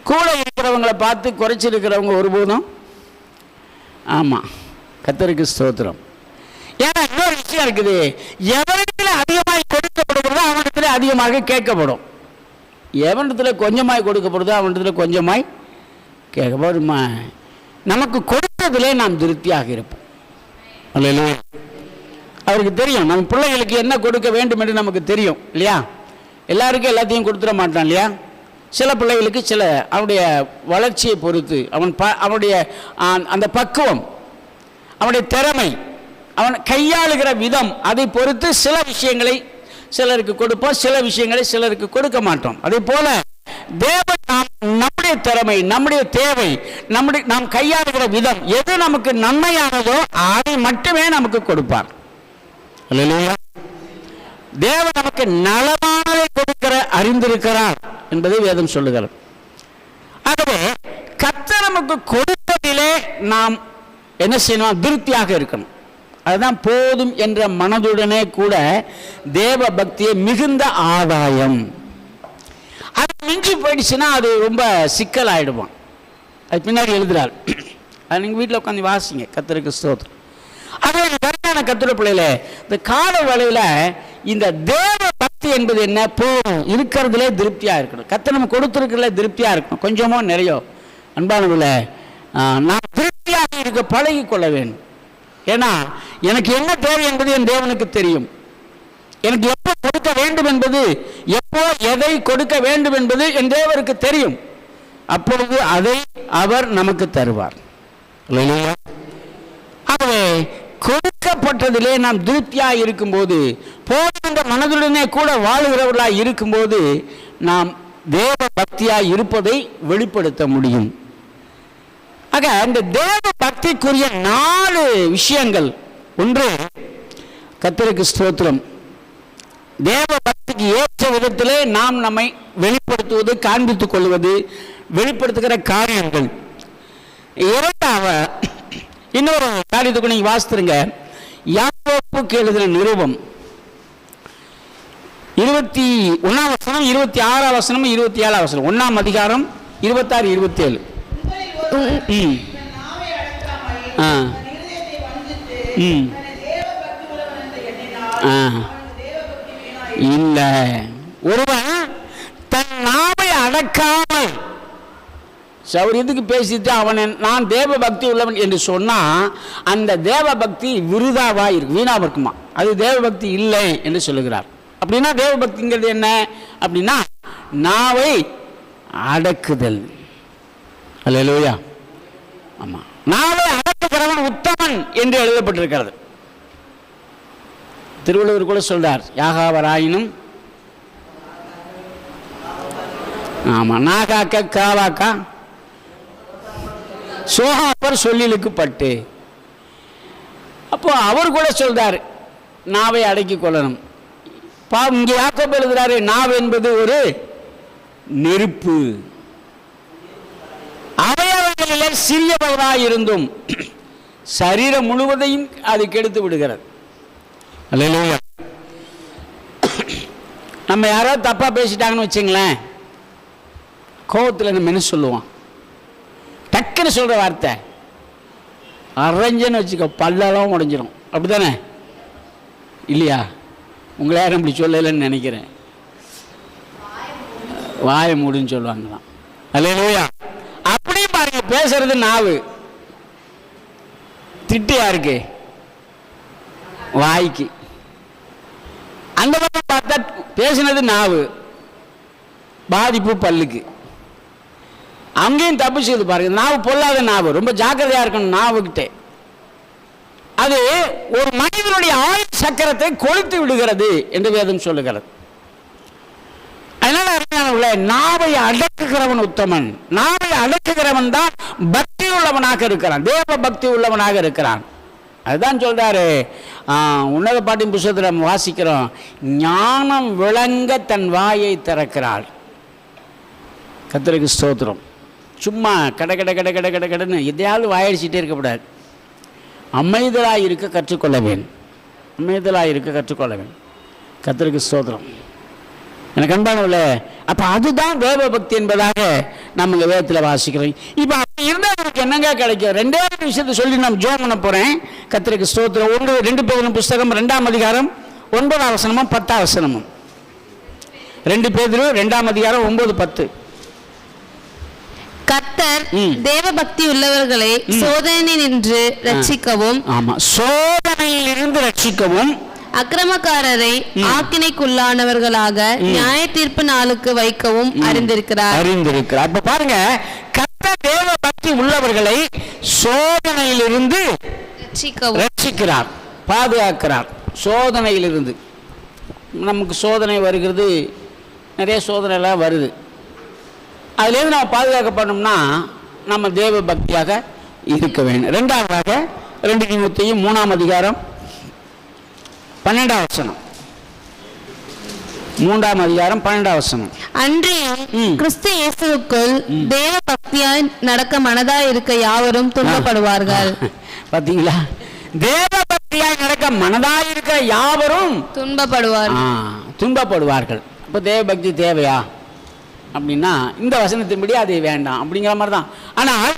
S1: கூட இருக்கிறவங்களை பார்த்து குறைச்சிருக்கிறவங்க ஒருபோதும், ஆமாம், கர்த்தருக்கு ஸ்தோத்திரம். ஏன்னா இன்னொரு விஷயம் இருக்குது, எவனிடத்தில் அதிகமாக கொடுக்கப்படுகிறதோ அவனிடத்தில் அதிகமாக கேட்கப்படும். எவனிடத்தில் கொஞ்சமாய் கொடுக்கப்படுதோ அவனிடத்தில் கொஞ்சமாய் கேட்கப்படும். நமக்கு கொடுத்ததிலே நாம் திருப்தியாக இருப்போம். அல்லேலூயா. அவருக்கு தெரியும் நம்ம பிள்ளைகளுக்கு என்ன கொடுக்க வேண்டும் என்று நமக்கு தெரியும் இல்லையா? எல்லாருக்கும் எல்லாத்தையும் கொடுத்துட மாட்டான் இல்லையா? சில பிள்ளைகளுக்கு சில அவனுடைய வளர்ச்சியை பொறுத்து, அவனுடைய அந்த பக்குவம், அவனுடைய திறமை, அவன் கையாளுகிற விதம், அதை பொறுத்து சில விஷயங்களை சிலருக்கு கொடுப்போம், சில விஷயங்களை சிலருக்கு கொடுக்க மாட்டோம். அதே போல தேவன் நம்முடைய திறமை, நம்முடைய தேவை, நாம் கையாளுகிற விதம் எது நமக்கு நன்மையானதோ அதை மட்டுமே நமக்கு கொடுப்பார். அல்லேலூயா. தேவன் நமக்கு நலமானதை கொடுக்கிற அறிந்திருக்கிறார் என்பதை வேதம் சொல்லுகிறது. ஆகவே கர்த்தர் நமக்கு கொடுப்பதிலே நாம் என்ன செய்யணும்? திருப்தியாக இருக்கணும். அதுதான் போதும் என்ற மனதுடனே கூட தேவ பக்தியை மிகுந்த ஆதாயம். அது மிஞ்சி போயிடுச்சுன்னா அது ரொம்ப சிக்கல் ஆயிடுவான். அது பின்னாடி எழுதுறாள், அது நீங்கள் வீட்டில் உட்காந்து வாசிங்க. கர்த்தருக்கு ஸ்தோத்திரம். அதே கரெக்டான கர்த்தருடைய பிள்ளையில இந்த கால வேளையில் இந்த தேவ பக்தி என்பது என்ன? போதும் இருக்கிறதுலே திருப்தியாக இருக்கணும். கர்த்தர் நம்ம கொடுத்துருக்கிறதுல திருப்தியாக இருக்கணும். கொஞ்சமோ நிறையோ அன்பானவர்களே, நான் திருப்தியாக இருக்க பழகி கொள்ள வேண்டும். ஏன்னா எனக்கு என்ன தேவை என்பது என் தேவனுக்கு தெரியும். எனக்கு எப்போ கொடுக்க வேண்டும் என்பது, எப்போ எதை கொடுக்க வேண்டும் என்பது என் தேவருக்கு தெரியும். அப்பொழுது அதை அவர் நமக்கு தருவார். ஆகவே கொடுக்கப்பட்டதிலே நாம் திருப்தியாக இருக்கும்போது, போகின்ற மனதுடனே கூட வாழுகிறவர்களாக இருக்கும்போது நாம் தேவ பக்தியாய் இருப்பதை வெளிப்படுத்த முடியும். ஆக இந்த தேவ பக்திக்குரிய 4 விஷயங்கள். ஒன்று, கர்த்தருக்கு ஸ்தோத்திரம், தேவ பக்திக்கு ஏற்ற விதத்திலே நாம் நம்மை வெளிப்படுத்துவது, காண்பித்துக் கொள்வது, வெளிப்படுத்துகிற காரியங்கள். இரண்டாவது, இன்னொரு காரியத்துக்கு நீங்க வாசித்துருங்க. யாக்கோபுக்கு எழுதின நிருபம் 21ஆம் வசனம், 26ஆம் வசனம், 27ஆம் வசனம், 1ஆம் அதிகாரம் 26, 27. இல்ல, ஒருவன் தன் நாவை அடக்காமல் சௌரியத்துக்கு பேசிட்டு அவன் நான் தேவ பக்தி உள்ளவன் என்று சொன்னா அந்த தேவ பக்தி விருதாவா இருக்கு, வீணா இருக்குமா. அது தேவ பக்தி இல்லை என்று சொல்லுகிறார். அப்படின்னா தேவ பக்திங்கிறது என்ன அப்படின்னா நாவை அடக்குதல். அல்லேலூயா. ஆமா, நாவை அடக்குகிறவன் உத்தமன் என்று எழுதப்பட்டிருக்கிறது. திருவள்ளுவர் கூட சொல்றார், யாகாவராயினும் ஆமா நாகாக்க காவாக்கா சோகாப்பர் சொல்லிலுக்கு பட்டு. அப்போ அவர் கூட சொல்றார் நாவை அடக்கி கொள்ளணும். இங்கே யாக்கோபு எழுதுறாரு, நாவு என்பது ஒரு நெருப்பு, அவயவங்களிலே சிறியவராய் இருந்தும் சரீரம் முழுவதையும் அது கெடுத்து விடுகிறது. அல்லேலூயா. நம்ம யாராவது தப்பா பேசிட்டாங்கன்னு வச்சுங்களேன், கோபத்தில் நம்ம என்ன சொல்லுவோம்? டக்குன்னு சொல்ற வார்த்தை அரைஞ்சன்னு வச்சுக்கோ, பல்லெல்லாம் உடைஞ்சிரும். அப்படித்தானே? இல்லையா? உங்களை யாரும் இப்படி சொல்லலைன்னு நினைக்கிறேன். வாயை மூடுன்னு சொல்லுவாங்களாம். அல்லேலூயா. அப்படியே பாருங்க, பேசுறது நாவு. திட்டு யாருக்கு? வாய்க்கு. அந்த பக்கம் பார்த்தா பேசினது நாவு, பாதிப்பு பல்லுக்கு. அங்கேயும் தப்பு செய்து பாருங்க. நாவு பொல்லாத நாவு, ரொம்ப ஜாக்கிரதையா இருக்கணும் நாவுகிட்டே. அது ஒரு மனிதனுடைய ஆயுள் சக்கரத்தை கொளுத்து விடுகிறது என்று வேதம் சொல்லுகிறது. அதனால நாவை அடக்குகிறவன் உத்தமன். நாவை அடக்குகிறவன் தான் பக்தி உள்ளவனாக இருக்கிறான், தேவ பக்தி உள்ளவனாக இருக்கிறான். அதுதான் சொல்றாரு உன்னத பாட்டின் புத்தகத்தில் நம்ம வாசிக்கிறோம், ஞானம் விளங்க தன் வாயை திறக்கிறாள். கர்த்தருக்கு ஸ்தோத்திரம். சும்மா கட கட கட கட கட கடன்னு எதையாவது வாயடிச்சிட்டே இருக்கக்கூடாது. அமைதலாக இருக்க கற்றுக்கொள்ள வேண்டும். அமைதலாக இருக்க கற்றுக்கொள்ள வேண்டும். கர்த்தருக்கு ஸ்தோத்திரம். எனக்கு அன்பானவர்களே, அப்போ அதுதான் தேவ பக்தி என்பதாக நம்ம இந்த வேதத்தில் வாசிக்கிறோம். இப்போ அப்படி இருந்தால் நமக்கு என்னங்க கிடைக்கும்? 2வது விஷயத்தை சொல்லி நம்ம ஜோம் பண்ண போகிறேன். கர்த்தருக்கு ஸ்தோத்திரம். 2 பேதுரு புஸ்தகம் 2ஆம் அதிகாரம் 9ஆம் வசனமும் 10ஆம் வசனமும். 2 பேதுரு 2ஆம் அதிகாரம் 9, 10.
S3: கர்த்தர் தேவ பக்தி உள்ளவர்களை சோதனையில் நின்று ரட்சிக்கவும்,
S1: ஆமா, சோதனையில் இருந்து ரட்சிக்கவும்,
S3: அக்கிரமக்காரரை ஆக்கினைக்குள்ளானவர்களாக நியாய தீர்ப்பு நாளுக்கு வைக்கவும் அறிந்திருக்கிறார்.
S1: அப்ப பாருங்க, கர்த்தர் தேவ பக்தி உள்ளவர்களை சோதனையிலிருந்து ரட்சிக்கிறார், பாதுகாக்கிறார். சோதனையிலிருந்து நமக்கு சோதனை வருகிறது, நிறைய சோதனை எல்லாம் வருது. அதுலேருந்து நம்ம பாதுகாக்கப்படணும்னா நம்ம தேவ பக்தியாக இருக்க வேண்டும். 2வது 2 தீமோத்தேயு 3ஆம் அதிகாரம் 12ஆம் வசனம். 3ஆம் அதிகாரம் 12ஆம் வசனம்.
S3: அன்றியும் கிறிஸ்து இயேசுவுக்குள் தேவ பக்தியாய் நடக்க மனதாய் இருக்க யாவரும் துன்பப்படுவார்கள்.
S1: பாத்தீங்களா? தேவ பக்தியாய் நடக்க மனதாய் இருக்க யாவரும் துன்பப்படுவார்கள். அப்ப தேவ பக்தி தேவையா அப்படின்னா இந்த வசனத்தின்படி அது வேண்டாம் அப்படிங்கிற மாதிரி தான். ஆனால்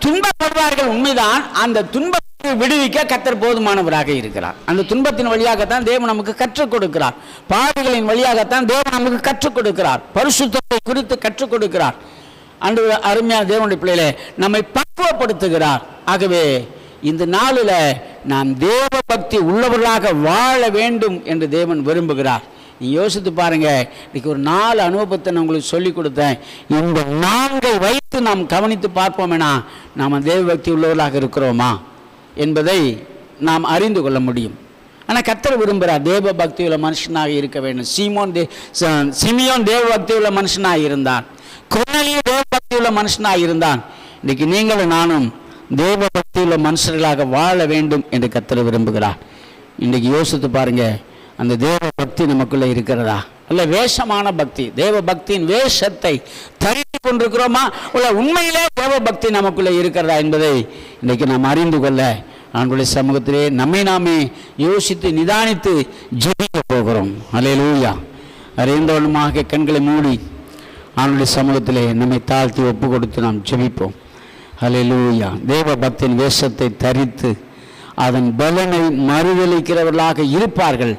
S1: துன்பப்படுவார்கள் உண்மைதான். அந்த துன்பத்தை விடுவிக்க கர்த்தர் போதுமானவராக இருக்கிறார். அந்த துன்பத்தின் வழியாகத்தான் தேவன் நமக்கு கற்றுக் கொடுக்கிறார். பாடுகளின் வழியாகத்தான் தேவன் நமக்கு கற்றுக் கொடுக்கிறார். பரிசுத்தத்தை குறித்து கற்றுக் கொடுக்கிறார். ஆண்டவர் அருமையான தேவனுடைய பிள்ளைகளே நம்மை பக்குவப்படுத்துகிறார். ஆகவே இந்த நாளில் நாம் தேவ பக்தி உள்ளவர்களாக வாழ வேண்டும் என்று தேவன் விரும்புகிறார். நீ யோசித்து பாருங்க. இன்னைக்கு ஒரு 4 அனுபவத்தை நான் உங்களுக்கு சொல்லிக் கொடுத்தேன். இந்த 4 வைத்து நாம் கவனித்து பார்ப்போமேனா நாம் தேவ பக்தி உள்ளவர்களாக இருக்கிறோமா என்பதை நாம் அறிந்து கொள்ள முடியும். ஆனால் கர்த்தர் விரும்புகிறார் தேவ பக்தி உள்ள மனுஷனாக இருக்க வேண்டும். சிமியோன் தேவ பக்தி உள்ள மனுஷனாக இருந்தான். கொர்நேலியு தேவ பக்தி உள்ள மனுஷனாக இருந்தான். இன்றைக்கு நீங்களும் நானும் தேவ பக்தி உள்ள மனுஷர்களாக வாழ வேண்டும் என்று கர்த்தர் விரும்புகிறார். இன்றைக்கு யோசித்து பாருங்க, அந்த தேவ பக்தி நமக்குள்ளே இருக்கிறதா? அல்ல வேஷமான பக்தி, தேவ பக்தியின் வேஷத்தை தரித்து கொண்டிருக்கிறோமா? உள்ள உண்மையிலே தேவ பக்தி நமக்குள்ளே இருக்கிறதா என்பதை இன்றைக்கு நாம் அறிந்து கொள்ள ஆண்டவருடைய சமூகத்திலே நம்மை நாமே யோசித்து நிதானித்து ஜெபிக்க போகிறோம். அல்லேலூயா. அறிந்தவனுமாக கண்களை மூடி ஆண்டவருடைய சமூகத்திலே நம்மை தாழ்த்தி ஒப்பு கொடுத்து நாம் ஜெபிப்போம். அல்லேலூயா. தேவ பக்தியின் வேஷத்தை தரித்து அதன் பலனை மறுதலிக்கிறவர்களாக இருப்பார்கள்.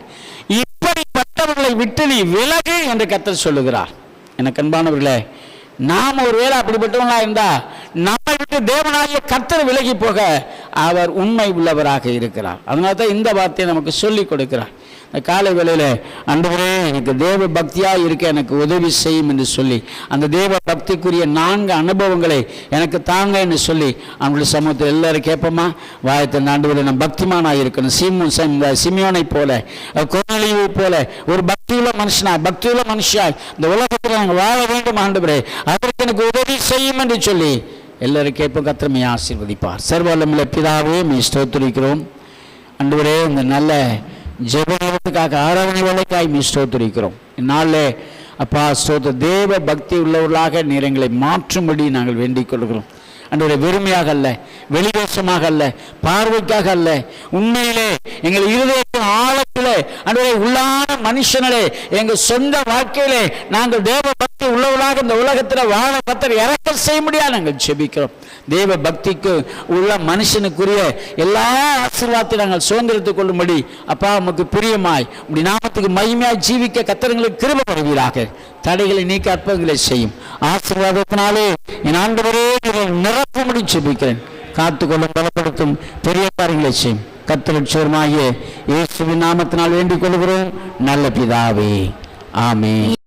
S1: இப்படிப்பட்டவர்களை விட்டு நீ விலகு என்று கர்த்தர் சொல்லுகிறார். எனக்கு அன்பானவர்களே, நாம் ஒருவேளை அப்படிப்பட்டவர்களாக இருந்தால் நம்மை விட்டு தேவனாகிய கர்த்தர் விலகி போக அவர் உண்மை உள்ளவராக இருக்கிறார். அதனால தான் இந்த வார்த்தையை நமக்கு சொல்லிக் கொடுக்கிறார். இந்த காலை வேளையில் ஆண்டவரே எனக்கு தேவ பக்தியாக இருக்க எனக்கு உதவி செய்யும் என்று சொல்லி அந்த தேவ பக்திக்குரிய 4 அனுபவங்களை எனக்கு தாங்க என்று சொல்லி அவங்களுடைய சமூகத்தில் எல்லாரும் கேட்போமா? வாயத்தின் ஆண்டவரே நான் பக்திமானாக இருக்கணும். சிமியோனை போல, கொர்நேலியுவை போல ஒரு பக்தியுள்ள மனுஷனாய் இந்த உலகத்தில் நாங்கள் வாழ வேண்டும் ஆண்டவரே, அதற்கு எனக்கு உதவி செய்யும் என்று சொல்லி எல்லாரும் கேட்போம். கர்த்தர் ஆசீர்வதிப்பார். சர்வவல்லமையுள்ள பிதாவே மீ ஸ்தோத்திரிக்கிறோம் ஆண்டவரே. இந்த நல்ல ஜெபத்துக்காக ஆராதனை வேலைக்காய் மீ ஸ்தோத்திரிக்கிறோம். இந்நாளில் அப்பா ஸ்தோத்திர தேவ பக்தி உள்ளவர்களாக நீர் எங்களை மாற்றும்படி நாங்கள் வேண்டிக் கொள்கிறோம் ஆண்டவரே. வெறுமையாக அல்ல, வெளிவேஷமாக அல்ல, பார்வைக்காக அல்ல, உண்மையிலே எங்கள் இருதயத்தின் ஆழத்திலே ஆண்டவரே உள்ளான மனுஷனே எங்கள் சொந்த வாழ்க்கையிலே நாங்கள் தேவ பக்தி உள்ளவர்களாக இந்த உலகத்தில் வாழ கர்த்தர் இறக்க செய்ய முடியாது நாங்கள் ஜெபிக்கிறோம். தேவ பக்திக்கு உள்ள மனுஷனுக்குரிய எல்லா ஆசீர்வாதத்தையும் நாங்கள் சுதந்திரத்துக் கொள்ளும்படி அப்பா உமக்கு பிரியமாய் உடைய நாமத்துக்கு மகிமையாய் ஜீவிக்க கர்த்தர்களுக்கு கிருபை வருவீராக. தடைகளை நீக்க அற்புதங்களை செய்யும் ஆசீர்வாதத்தினாலே என் ஆண்டவரே நிரப்பும்படி ஜெபிக்கிறேன். காத்துக்கொள்ளும் பலப்படுத்தும் பெரிய காரியங்களை செய்யும் கர்த்தரின் சோர்மாகிய இயேசுவின் நாமத்தினால் வேண்டிக் கொள்கிறோம் நல்ல பிதாவே. ஆமென்.